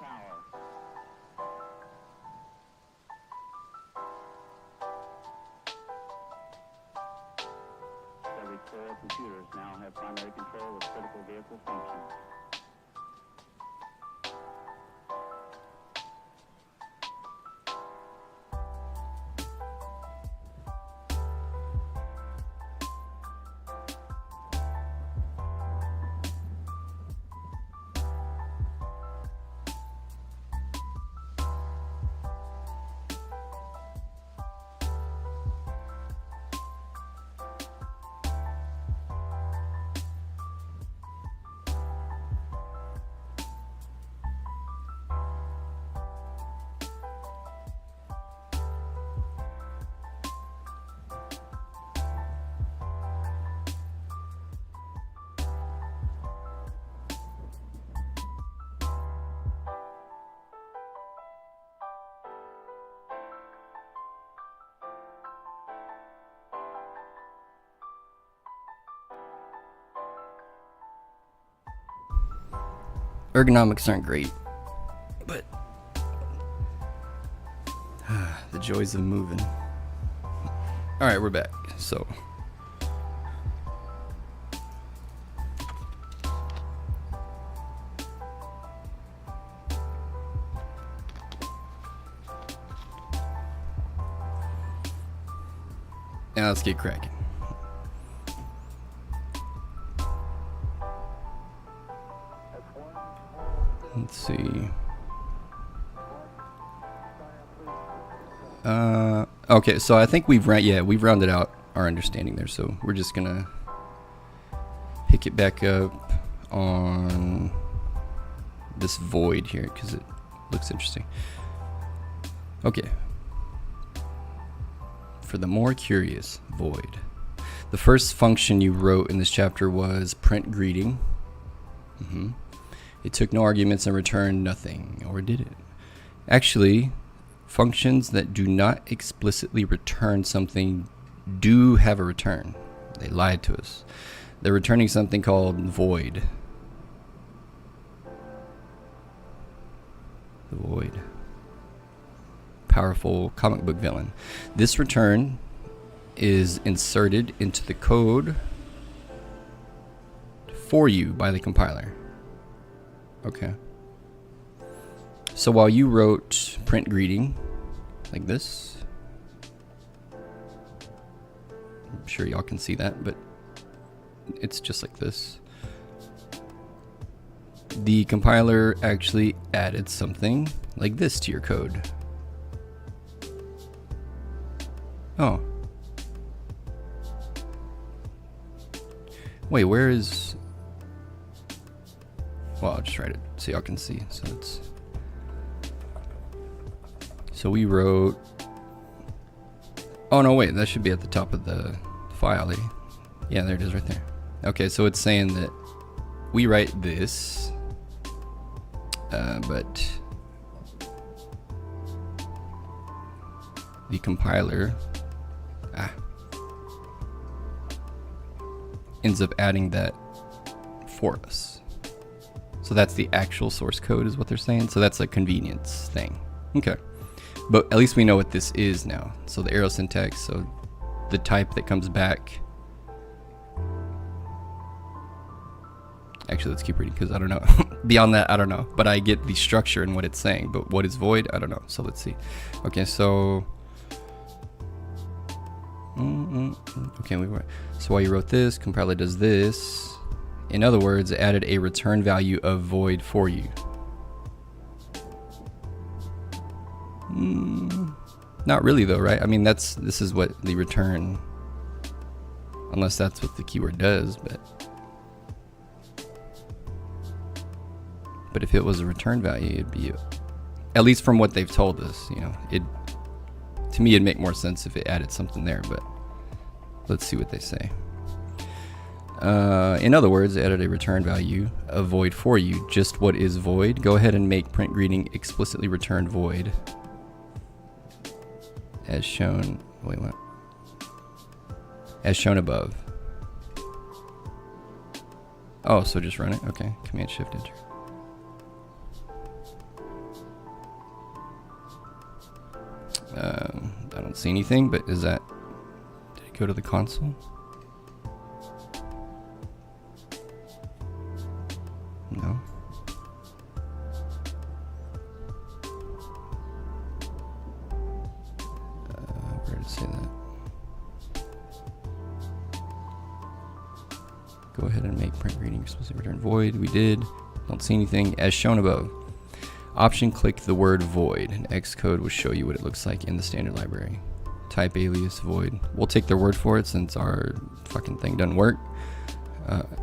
Every core computers now have primary control of critical vehicle functions. Ergonomics aren't great, but the joys of moving. All right, we're back. So now let's get cracking. Let's see. Okay, so I think we've rounded out our understanding there. So we're just gonna pick it back up on this void here because it looks interesting. Okay. For the more curious, void. The first function you wrote in this chapter was print greeting. It took no arguments and returned nothing, or did it? Actually, functions that do not explicitly return something do have a return. They lied to us. They're returning something called void. The void. Powerful comic book villain. This return is inserted into the code for you by the compiler. Okay. So while you wrote print greeting like this, I'm sure y'all can see that, but it's just like this. The compiler actually added something like this to your code. Oh. Wait, where is... Well, I'll just write it so y'all can see. So we wrote... Oh, no, wait. That should be at the top of the file. Yeah, there it is right there. Okay, so it's saying that we write this, but the compiler ends up adding that for us. So that's the actual source code is what they're saying. So that's a convenience thing. Okay. But at least we know what this is now. So the arrow syntax, so the type that comes back. Actually, let's keep reading because I don't know. Beyond that, I don't know. But I get the structure and what it's saying. But what is void? I don't know. So let's see. Okay, so... Okay, so while you wrote this, compiler does this. In other words, it added a return value of void for you. Not really though, right? I mean, this is what the return, unless that's what the keyword does, but if it was a return value, it'd be, at least from what they've told us, you know, to me it'd make more sense if it added something there, but let's see what they say. In other words, added a return value of void for you. Just what is void? Go ahead and make print greeting explicitly return void. As shown, wait, what? As shown above. Oh, so just run it? Okay, Command Shift Enter. I don't see anything, but is that, did it go to the console? No. Where did it say that? Go ahead and make print reading explicit return void. We did. Don't see anything as shown above. Option click the word void, and Xcode will show you what it looks like in the standard library. Type alias void. We'll take their word for it since our fucking thing doesn't work.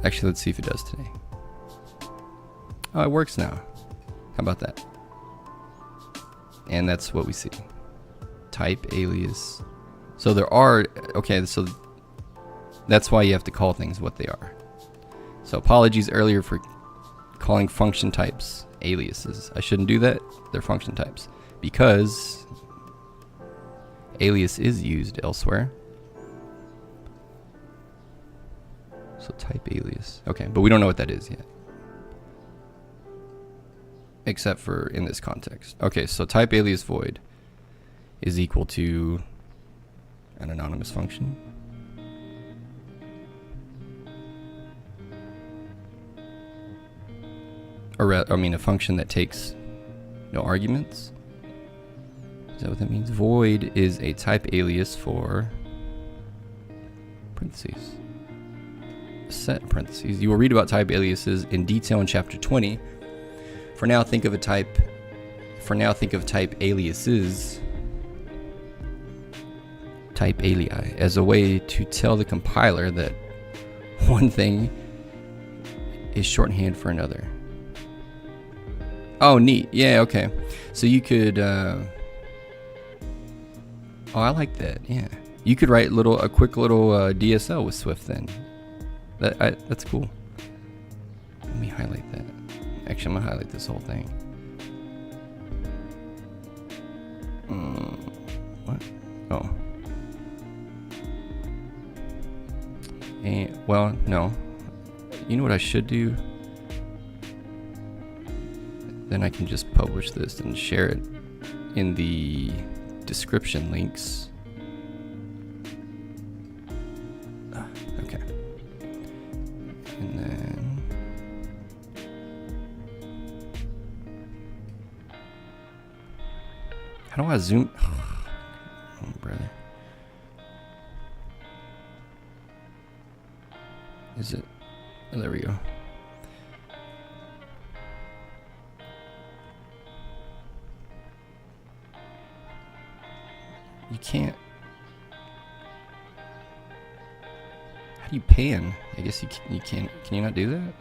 Actually, let's see if it does today. Oh, it works now. How about that? And that's what we see. Type alias. So there are, okay, so that's why you have to call things what they are. So apologies earlier for calling function types aliases. I shouldn't do that. They're function types because alias is used elsewhere. So type alias. Okay, but we don't know what that is yet. Except for in this context. Okay, so type alias void is equal to an anonymous function. Or a function that takes no arguments. Is that what that means? Void is a type alias for parentheses. Set parentheses. You will read about type aliases in detail in chapter 20. For now, think of type aliases, type alii, as a way to tell the compiler that one thing is shorthand for another. Oh, neat. Yeah, okay. So you could, oh, I like that. Yeah. You could write a quick little DSL with Swift then. That's cool. Let me highlight that. Actually, I'm gonna highlight this whole thing. What? Oh. And, well, no. You know what I should do? Then I can just publish this and share it in the description links. Okay. And then how do I zoom? Oh, brother. Is it? Oh, there we go. You can't. How do you pan? I guess you can't. Can you not do that?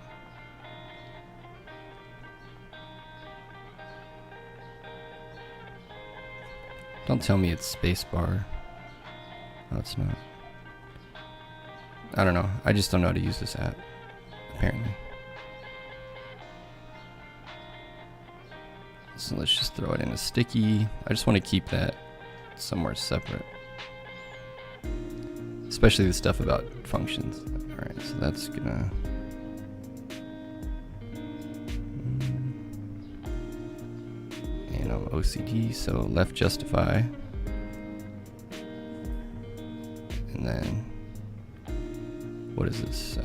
Don't tell me it's spacebar. No, it's not. I don't know. I just don't know how to use this app, apparently. So let's just throw it in a sticky. I just want to keep that somewhere separate. Especially the stuff about functions. Alright, so that's gonna... And I'm OCD, so left justify. And then... What is this?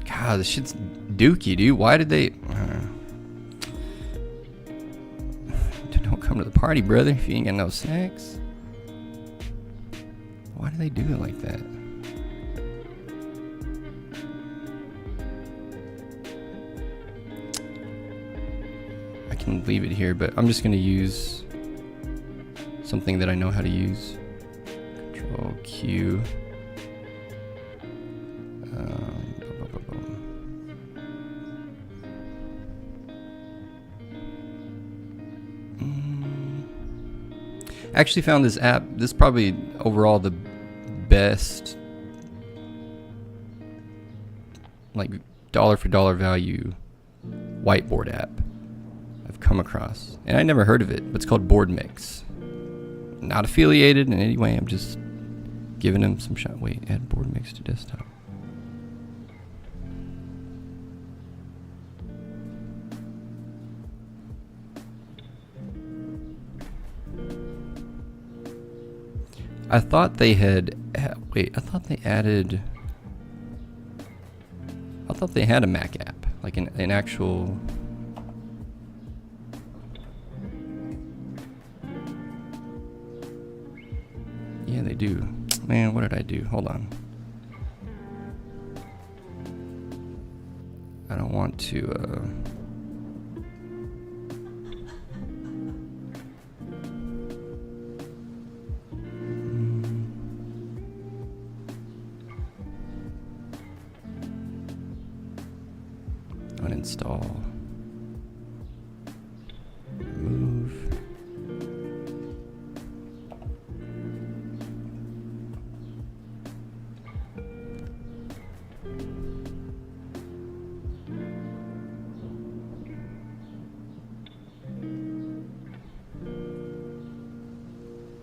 God, this shit's dookie, dude. Why did they... Don't come to the party, brother, if you ain't got no sex. Why do they do it like that? I can leave it here, but I'm just going to use something that I know how to use. Control Q. Actually found this app. This is probably overall the best, like, dollar for dollar value whiteboard app I've come across. And I never heard of it, but it's called Board Mix. Not affiliated in any way. I'm just giving them some shot. Wait, add Board Mix to desktop. I thought they had. Wait, I thought they added. I thought they had a Mac app, like an actual. Yeah, they do. Man, what did I do? Hold on. I don't want to. Uninstall. Remove.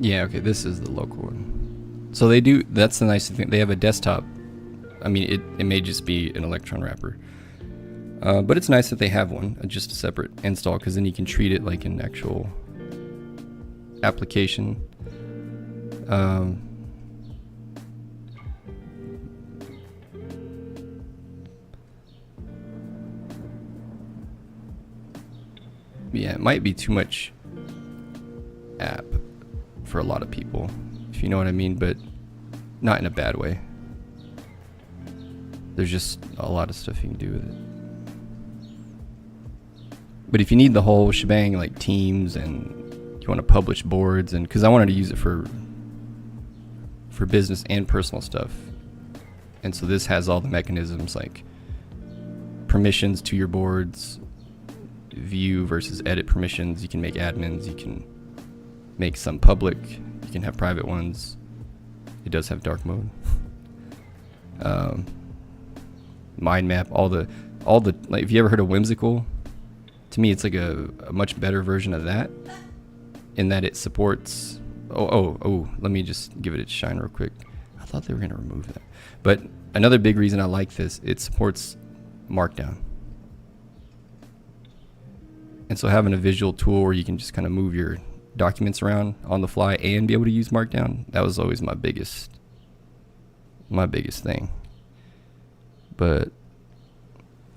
Yeah, okay, this is the local one. So they do, that's the nice thing. They have a desktop. I mean, it may just be an Electron wrapper. But it's nice that they have one, just a separate install, because then you can treat it like an actual application. Yeah, it might be too much app for a lot of people, if you know what I mean, but not in a bad way. There's just a lot of stuff you can do with it. But if you need the whole shebang, like Teams, and you want to publish boards, and because I wanted to use it for business and personal stuff, and so this has all the mechanisms like permissions to your boards, view versus edit permissions. You can make admins, you can make some public, you can have private ones. It does have dark mode. Mind map, all the like, if you ever heard of Whimsical, to me it's like a much better version of that, in that it supports let me just give it its shine real quick. I thought they were going to remove that, but another big reason I like this, it supports Markdown. And so having a visual tool where you can just kind of move your documents around on the fly and be able to use Markdown, that was always my biggest thing. But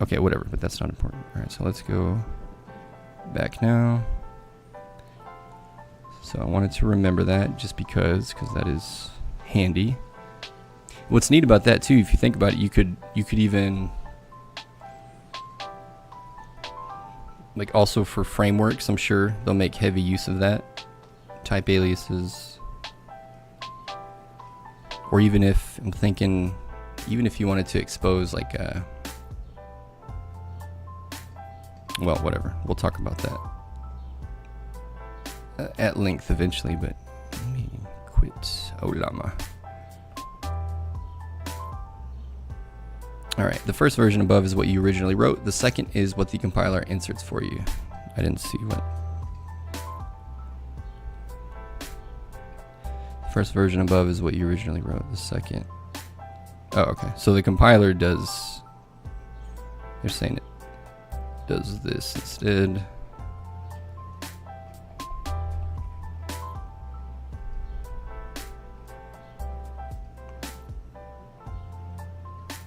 okay, whatever, but that's not important. All right, so let's go back now. So I wanted to remember that just because that is handy. What's neat about that too, if you think about it, you could even, like, also for frameworks, I'm sure they'll make heavy use of that. Type aliases. Or even if, I'm thinking, even if you wanted to expose like well, whatever, we'll talk about that at length eventually, but let me quit Olama. Alright, the first version above is what you originally wrote. The second is what the compiler inserts for you. I didn't see what. First version above is what you originally wrote. The second. Oh, okay. So the compiler does. They're saying it does this instead.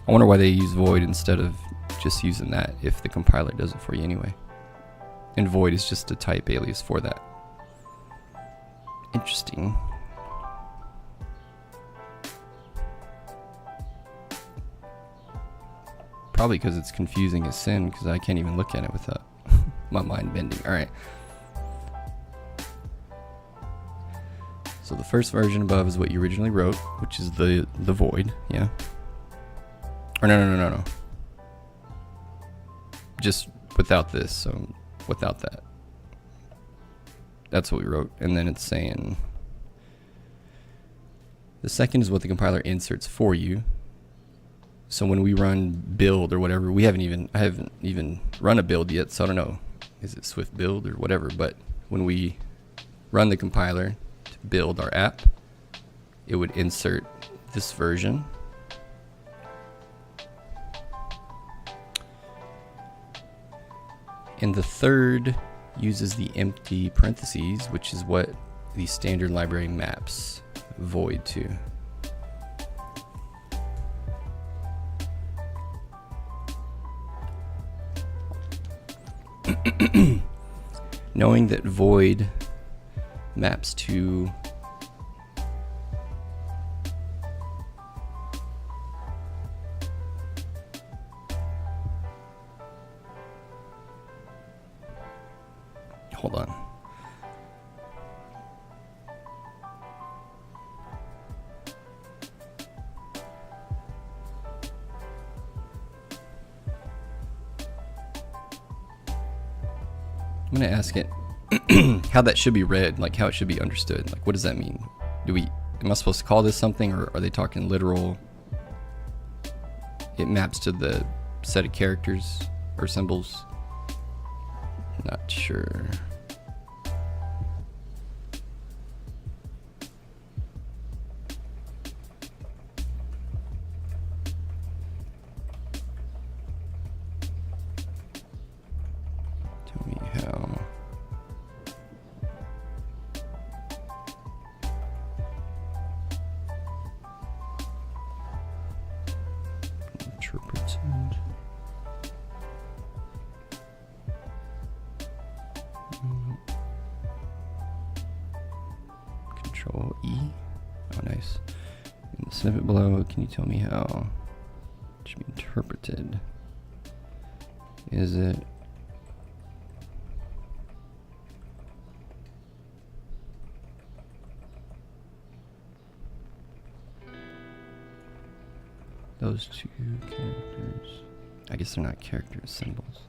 I wonder why they use void instead of just using that if the compiler does it for you anyway. And void is just a type alias for that. Interesting. Probably because it's confusing as sin, because I can't even look at it without my mind bending. Alright. So the first version above is what you originally wrote, which is the void, yeah. Or no. Just without this, so without that. That's what we wrote. And then it's saying the second is what the compiler inserts for you. So when we run build or whatever, I haven't even run a build yet, so I don't know. Is it Swift build or whatever? But when we run the compiler to build our app, it would insert this version. And the third uses the empty parentheses, which is what the standard library maps void too. Knowing that void maps to hold on. I'm going to ask it how that should be read, like how it should be understood. Like, what does that mean? Am I supposed to call this something, or are they talking literal? It maps to the set of characters or symbols. Not sure. Tell me how. Interpreted. Control E. Oh, nice. In the snippet below, can you tell me how it should be interpreted? Is it those two characters? I guess they're not characters, symbols.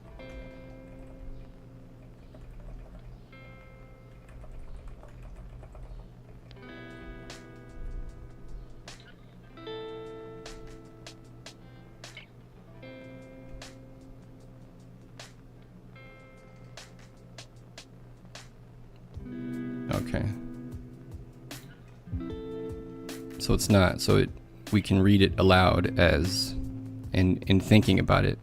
Okay. So it's not, we can read it aloud as, and in thinking about it,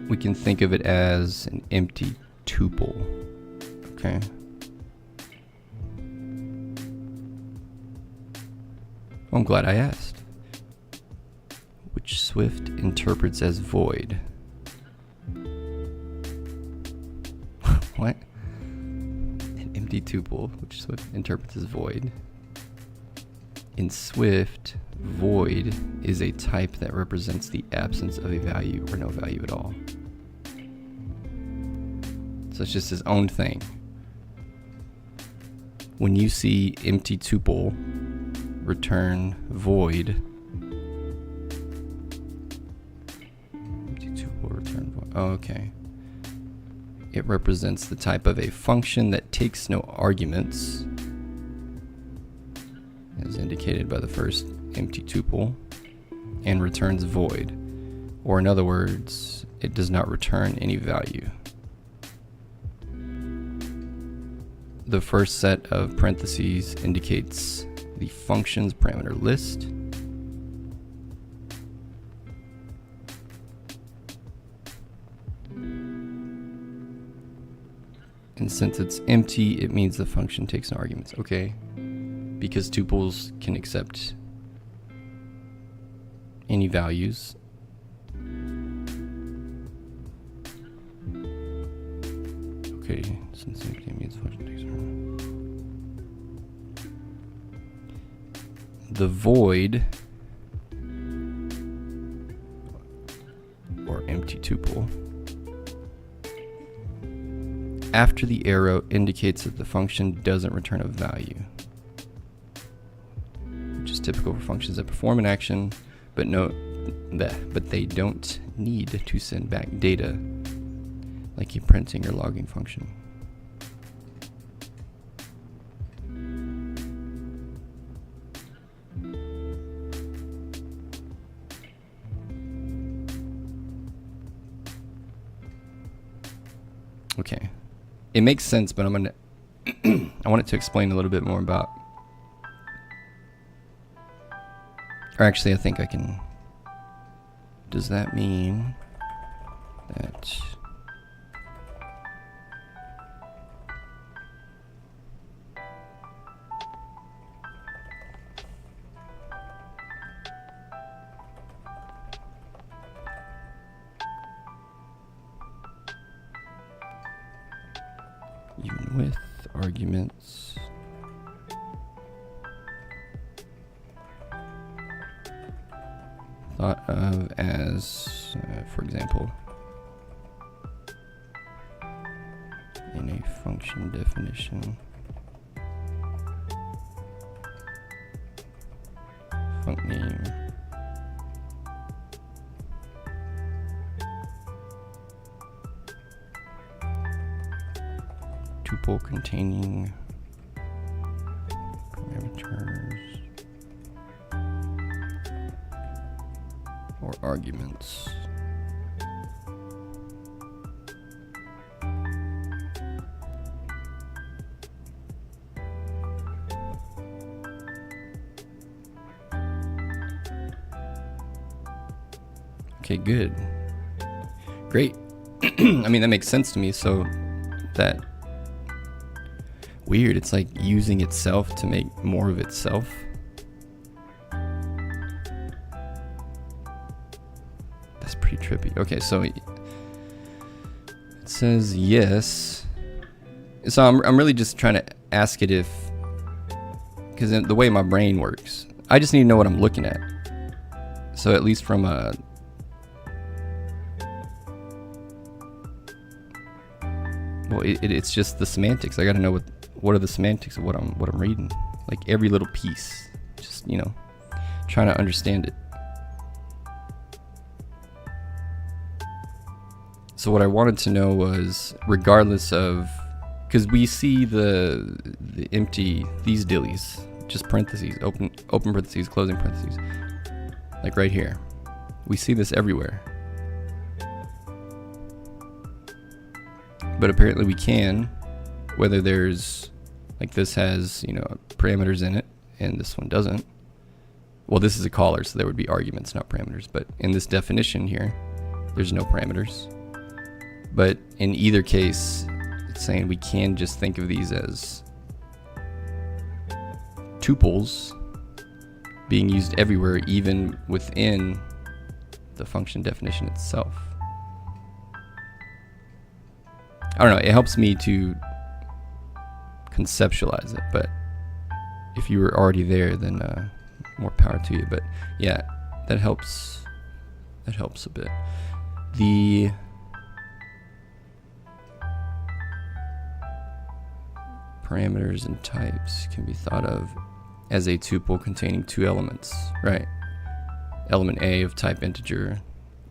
we can think of it as an empty tuple. Okay. Well, I'm glad I asked. Which Swift interprets as void. What? An empty tuple, which Swift interprets as void. In Swift, void is a type that represents the absence of a value or no value at all. So it's just his own thing. When you see empty tuple, return void. Empty tuple, return void. Oh, okay. It represents the type of a function that takes no arguments, as indicated by the first empty tuple, and returns void. Or in other words, it does not return any value. The first set of parentheses indicates the function's parameter list. And since it's empty, it means the function takes no arguments. Okay. Because tuples can accept any values. Okay, since empty means the function takes no arguments. The void, or empty tuple, after the arrow indicates that the function doesn't return a value, which is typical for functions that perform an action, but they don't need to send back data, like a printing or logging function. Okay. It makes sense, but I want it to explain a little bit more about, or actually I think I can. Does that mean that with arguments thought of as, for example, in a function definition, func name, tuple containing parameters or arguments. Okay, good. Great. I mean, that makes sense to me. So that weird. It's like using itself to make more of itself. That's pretty trippy. Okay, so it says yes. So I'm really just trying to ask it if, because the way my brain works, I just need to know what I'm looking at. So at least from a well, it's just the semantics. I got to know what are the semantics of what I'm reading. Like every little piece, just trying to understand it. So what I wanted to know was, regardless of, because we see the empty, these dillies, just parentheses, open parentheses, closing parentheses, like right here. We see this everywhere. But apparently we can, whether there's, like this has, parameters in it, and this one doesn't. Well, this is a caller, so there would be arguments, not parameters. But in this definition here, there's no parameters. But in either case, it's saying we can just think of these as tuples being used everywhere, even within the function definition itself. I don't know, it helps me to conceptualize it, but if you were already there, then more power to you. But yeah, that helps a bit. The parameters and types can be thought of as a tuple containing two elements, right? Element A of type integer,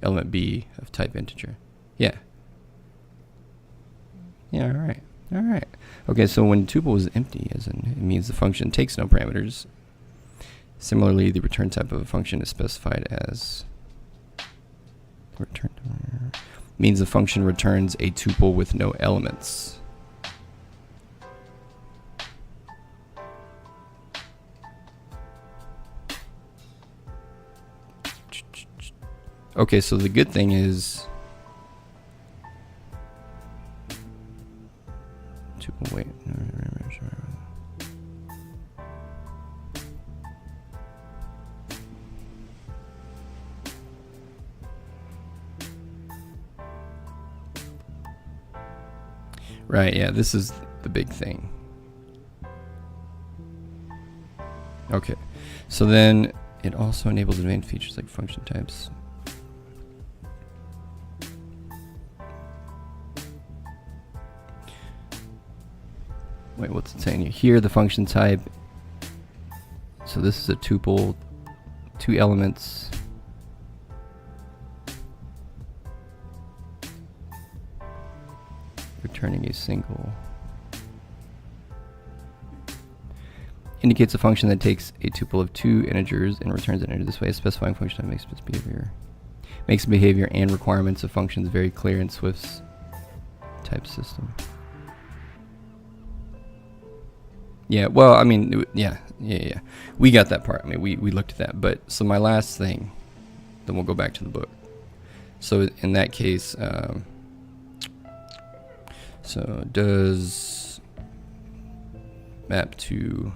element B of type integer. Yeah. Yeah, all right. Okay, so when tuple is empty, as in it means the function takes no parameters. Similarly, the return type of a function is specified as return means the function returns a tuple with no elements. Okay, so the good thing is wait. Right, yeah, this is the big thing. Okay, so then it also enables advanced features like function types. Wait, what's it saying here? The function type. So this is a tuple, two elements. Returning a single. Indicates a function that takes a tuple of two integers and returns an integer. This way, a specifying function that makes its behavior and requirements of functions very clear in Swift's type system. Yeah, well, I mean, yeah. We got that part. I mean, we looked at that. But so my last thing, then we'll go back to the book. So in that case, so does map to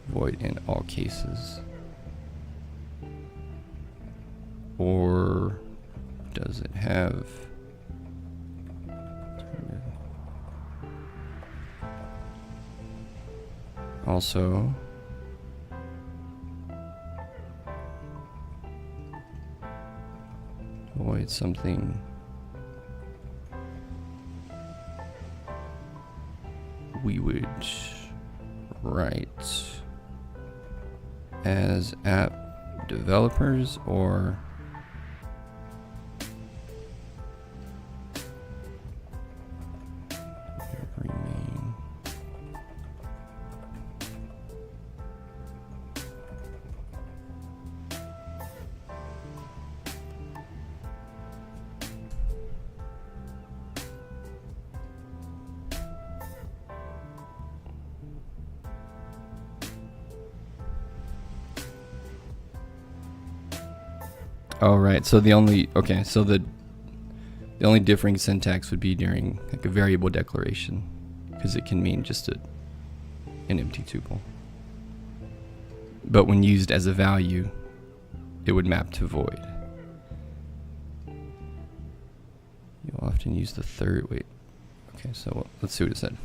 void in all cases, or does it have Also, avoid something we would write as app developers, or remain Oh, right. So the only differing syntax would be during like a variable declaration, because it can mean just an empty tuple. But when used as a value, it would map to void. You'll often use the third. Wait. Okay, so let's see what it said.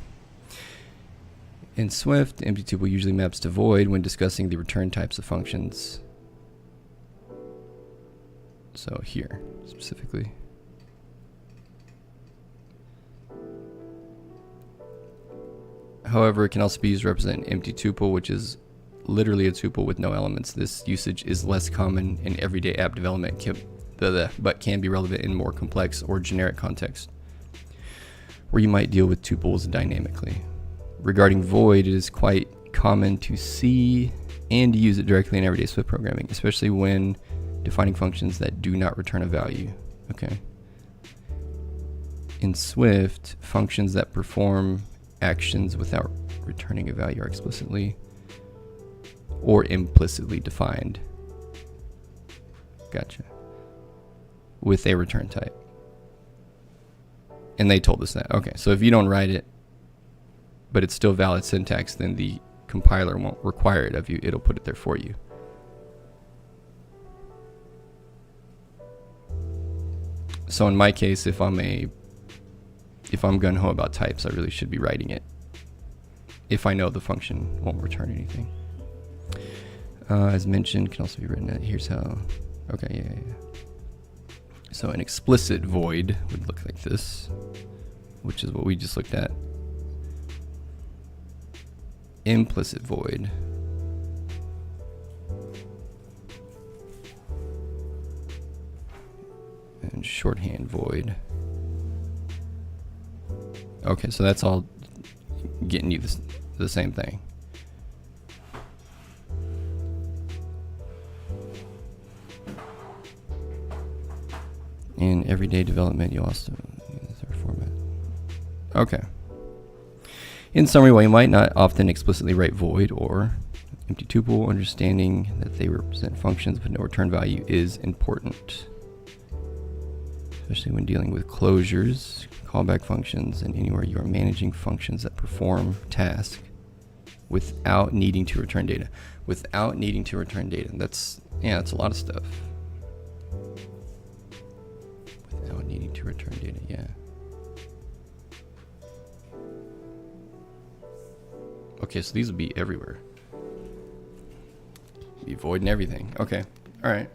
In Swift, the empty tuple usually maps to void when discussing the return types of functions. So here, specifically. However, it can also be used to represent an empty tuple, which is literally a tuple with no elements. This usage is less common in everyday app development, but can be relevant in more complex or generic contexts, where you might deal with tuples dynamically. Regarding void, it is quite common to see and use it directly in everyday Swift programming, especially when defining functions that do not return a value. Okay. In Swift, functions that perform actions without returning a value are explicitly or implicitly defined. Gotcha. With a return type. And they told us that. Okay, so if you don't write it, but it's still valid syntax, then the compiler won't require it of you. It'll put it there for you. So in my case, if I'm gung-ho about types, I really should be writing it if I know the function won't return anything. As mentioned, can also be written at, here's how. Okay, yeah. So an explicit void would look like this, which is what we just looked at. Implicit void and shorthand void. Okay, so that's all getting you the same thing. In everyday development, you'll also use their format. Okay. In summary, while you might not often explicitly write void or empty tuple, understanding that they represent functions with no return value is important, especially when dealing with closures, callback functions, and anywhere you are managing functions that perform tasks without needing to return data. Without needing to return data. That's a lot of stuff. Without needing to return data, yeah. Okay, so these would be everywhere. Be void and everything. Okay, all right.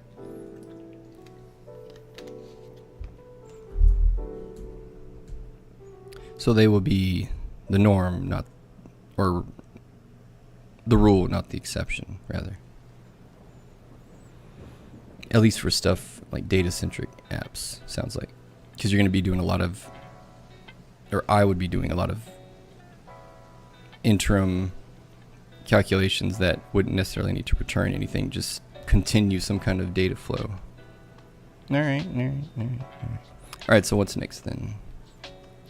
So they will be the norm, or the rule, not the exception, rather. At least for stuff like data-centric apps, sounds like. Because you're going to be doing a lot of, or I would be doing a lot of interim calculations that wouldn't necessarily need to return anything, just continue some kind of data flow. All right. All right, so what's next then?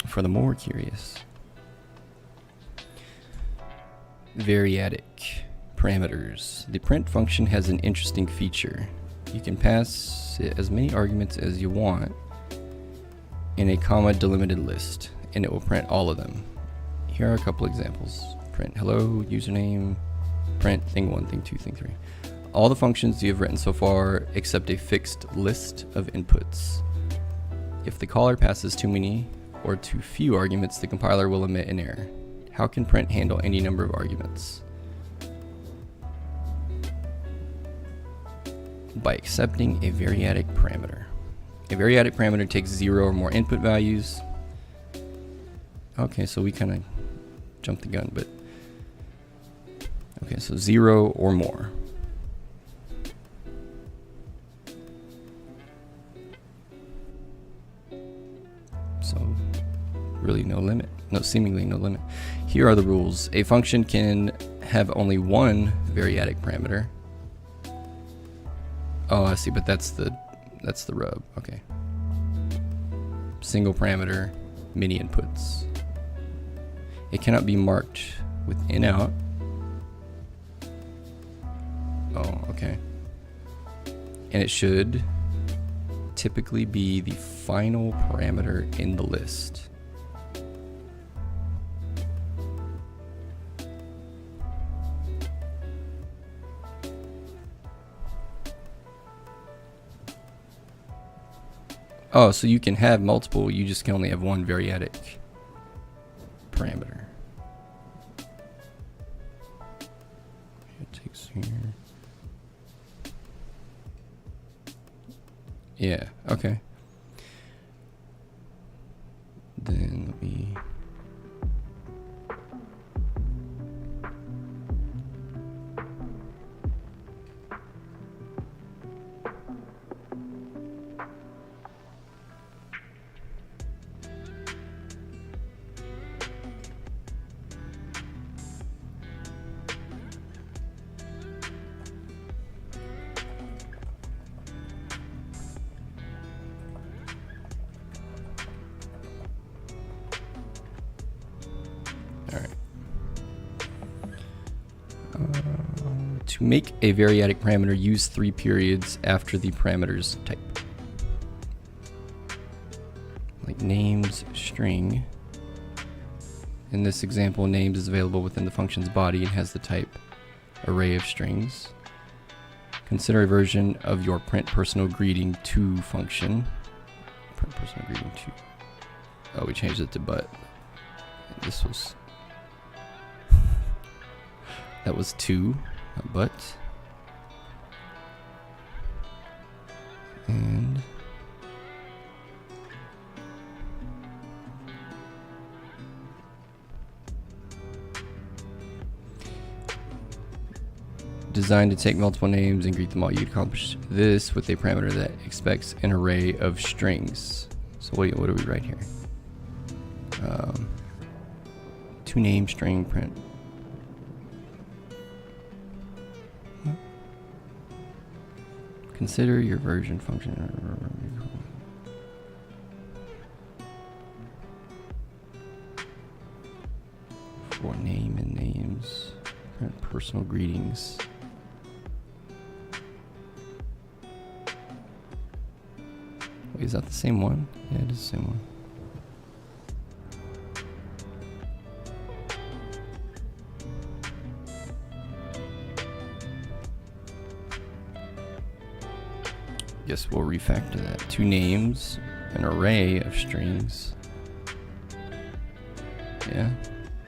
For the more curious. Variadic parameters. The print function has an interesting feature. You can pass it as many arguments as you want in a comma delimited list, and it will print all of them. Here are a couple examples. Print hello, username, print thing 1, thing 2, thing 3. All the functions you have written so far except a fixed list of inputs. If the caller passes too many or too few arguments, the compiler will emit an error. How can print handle any number of arguments? by accepting a variadic parameter. A variadic parameter takes 0 or more input values. Okay, so we kind of jumped the gun, but okay, so 0 or more. So really no limit, seemingly no limit. Here are the rules. A function can have only one variadic parameter. Oh, I see, but that's the rub. Okay. Single parameter, many inputs. It cannot be marked with in out. Oh, okay. And it should typically be the final parameter in the list. Oh, so you can have multiple, you just can only have one variadic parameter. It takes here. Yeah, okay. Then let me... To make a variadic parameter, use 3 periods after the parameter's type. Like names string. In this example, names is available within the function's body and has the type array of strings. Consider a version of your print personal greeting to function. Print personal greeting to. Oh, we changed it to but. This was. That was to. But and designed to take multiple names and greet them all. You accomplish this with a parameter that expects an array of strings. So what do we write here? To name string print. Consider your version function for name and names, print personal greetings. Wait, is that the same one? Yeah, it is the same one. Guess we'll refactor that. 2 names, an array of strings. Yeah,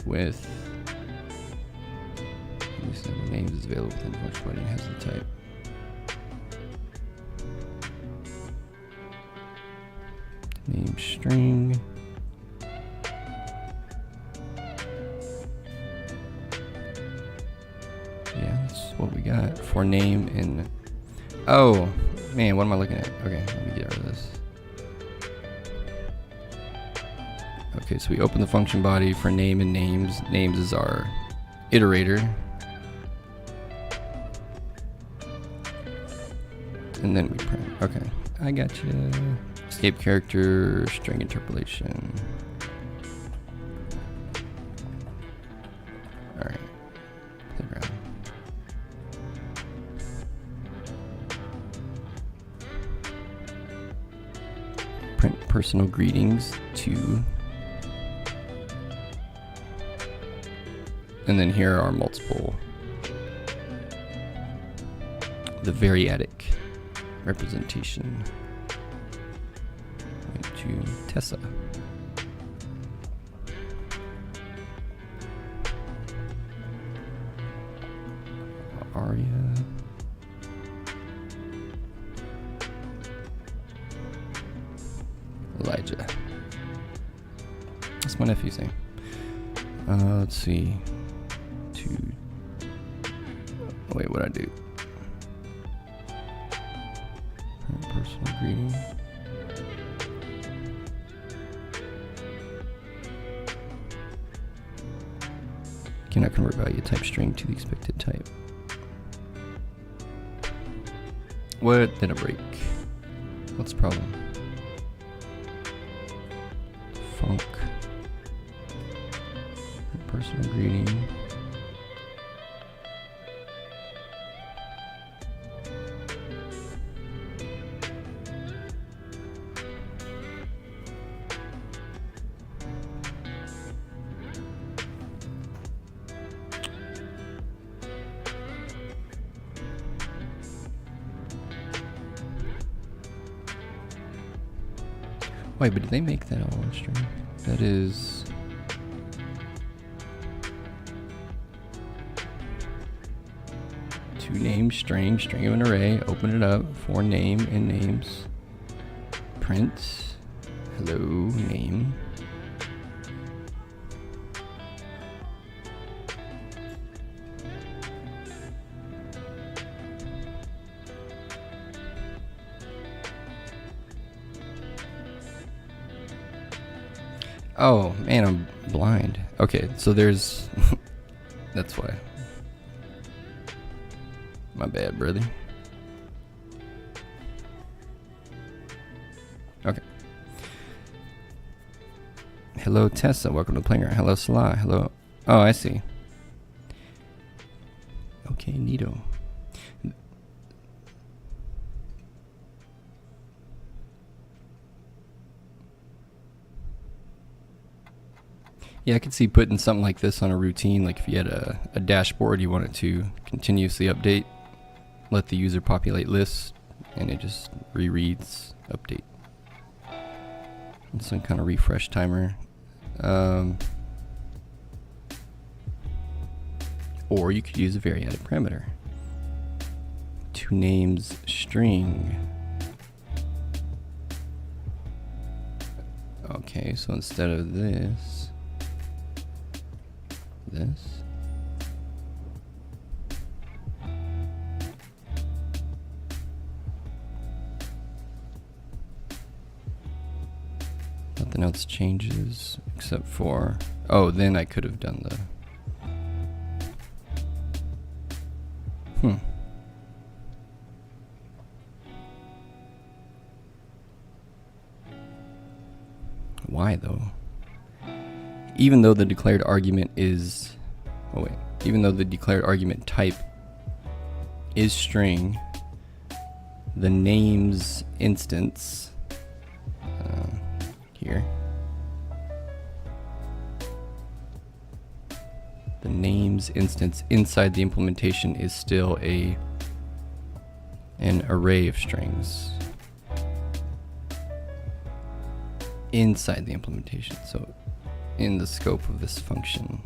with the names is available within the function body and has the type. Name string. Yeah, that's what we got for name and oh. Man, what am I looking at? Okay, let me get rid of this. Okay, so we open the function body for name and names. Names is our iterator. And then we print. Okay, I got you. Escape character, string interpolation. All right. Playground. Print personal greetings to, and then here are multiple, the variadic representation to Tessa. Aria. my nephew saying? Let's see. Wait, what'd I do? Personal greeting. Cannot convert value type string to the expected type. What did I break? What's the problem? Funk. Personal greeting. Wait, but did they make that all one string? That is... to name string, string of an array, open it up, for name and names. Print, hello, name. Oh, man, I'm blind. Okay, so there's... that's why. My bad, brother. Okay. Hello, Tessa. Welcome to the playground. Hello, Salah. Hello. Oh, I see. Okay, neato. Yeah, I could see putting something like this on a routine, like if you had a dashboard you wanted to continuously update, let the user populate lists, and it just rereads, update. And some kind of refresh timer. Or you could use a variated parameter. To names string. Okay, so instead of this, nothing else changes except for, oh, then I could have done the why though? Even though the declared argument is, oh wait, even though the declared argument type is string, the names instance here, the names instance inside the implementation is still an array of strings inside the implementation. So in the scope of this function.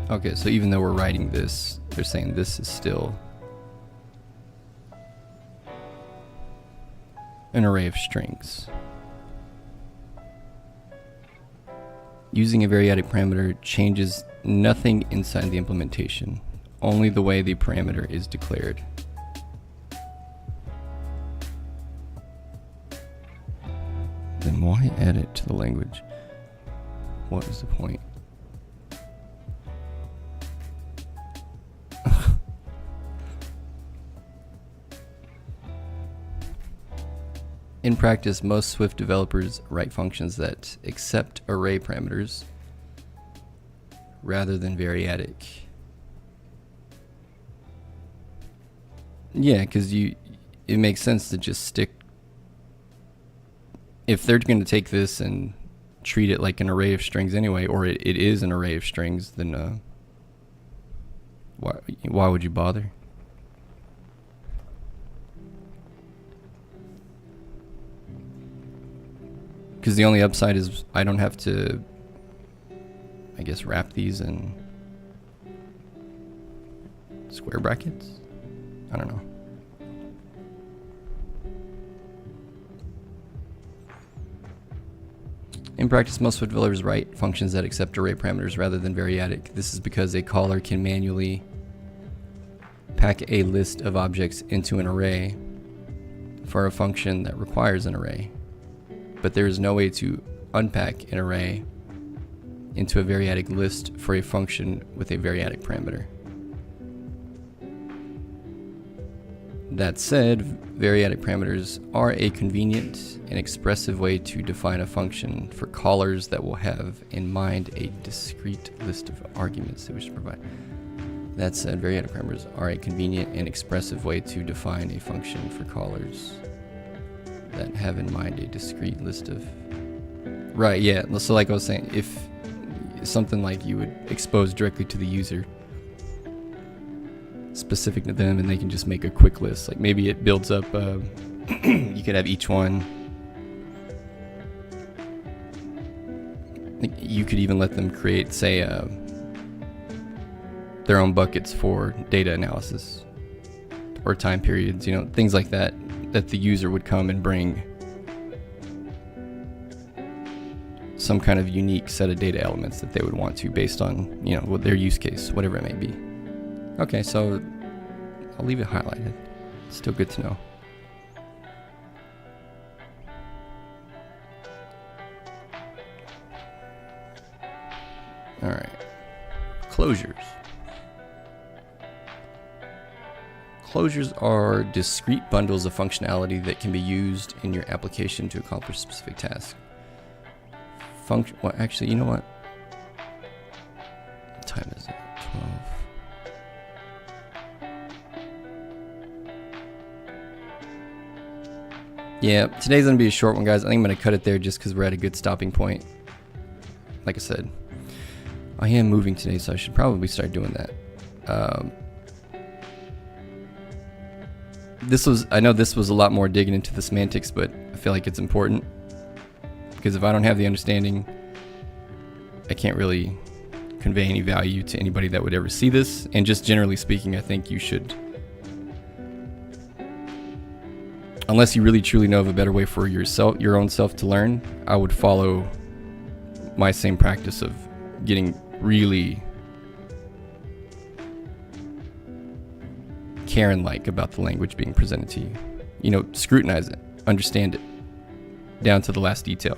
Okay, so even though we're writing this, they're saying this is still an array of strings. Using a variated parameter changes nothing inside the implementation, only the way the parameter is declared. Then why add it to the language? What is the point? In practice, most Swift developers write functions that accept array parameters rather than variadic. Yeah, because it makes sense to just stick. If they're going to take this and treat it like an array of strings anyway, or it is an array of strings, then why would you bother? Because the only upside is I don't have to, I guess, wrap these in square brackets? I don't know. practice, most Swift developers write functions that accept array parameters rather than variadic. This is because a caller can manually pack a list of objects into an array for a function that requires an array. But there is no way to unpack an array into a variadic list for a function with a variadic parameter. That said, variadic parameters are a convenient and expressive way to define a function for callers that will have in mind a discrete list of arguments that we should provide. That said, variadic parameters are a convenient and expressive way to define a function for callers that have in mind a discrete list of... Right, yeah. So like I was saying, if something like you would expose directly to the user, specific to them, and they can just make a quick list. Like maybe it builds up, you could have each one. Like you could even let them create, say, their own buckets for data analysis or time periods, you know, things like that, that the user would come and bring some kind of unique set of data elements that they would want to based on, you know, what their use case, whatever it may be. Okay, so I'll leave it highlighted. It's still good to know. All right, closures. Closures are discrete bundles of functionality that can be used in your application to accomplish a specific task. Well, actually, you know what? What time is it? 12. Yeah, today's gonna be a short one, guys. I think I'm gonna cut it there just because we're at a good stopping point. Like I said, I am moving today, so I should probably start doing that. I know this was a lot more digging into the semantics, but I feel like it's important because if I don't have the understanding, I can't really convey any value to anybody that would ever see this. And just generally speaking, I think you should, unless you really truly know of a better way for yourself, your own self to learn, I would follow my same practice of getting really Karen-like about the language being presented to you. You know, scrutinize it, understand it down to the last detail.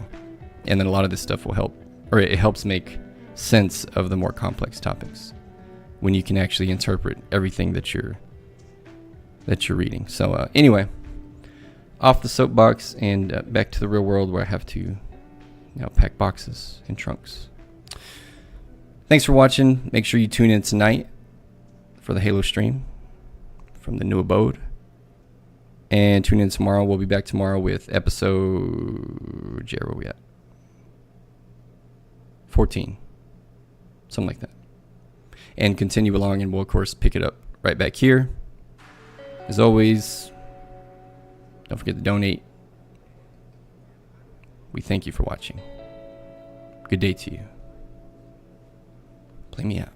And then a lot of this stuff will help, or it helps make sense of the more complex topics when you can actually interpret everything that you're reading. So anyway, off the soapbox and back to the real world where I have to now pack boxes and trunks. Thanks for watching. Make sure you tune in tonight for the Halo stream from the new abode. And tune in tomorrow. We'll be back tomorrow with episode... Where are we at? 14. Something like that. And continue along, and we'll, of course, pick it up right back here. As always, don't forget to donate. We thank you for watching. Good day to you. Play me out.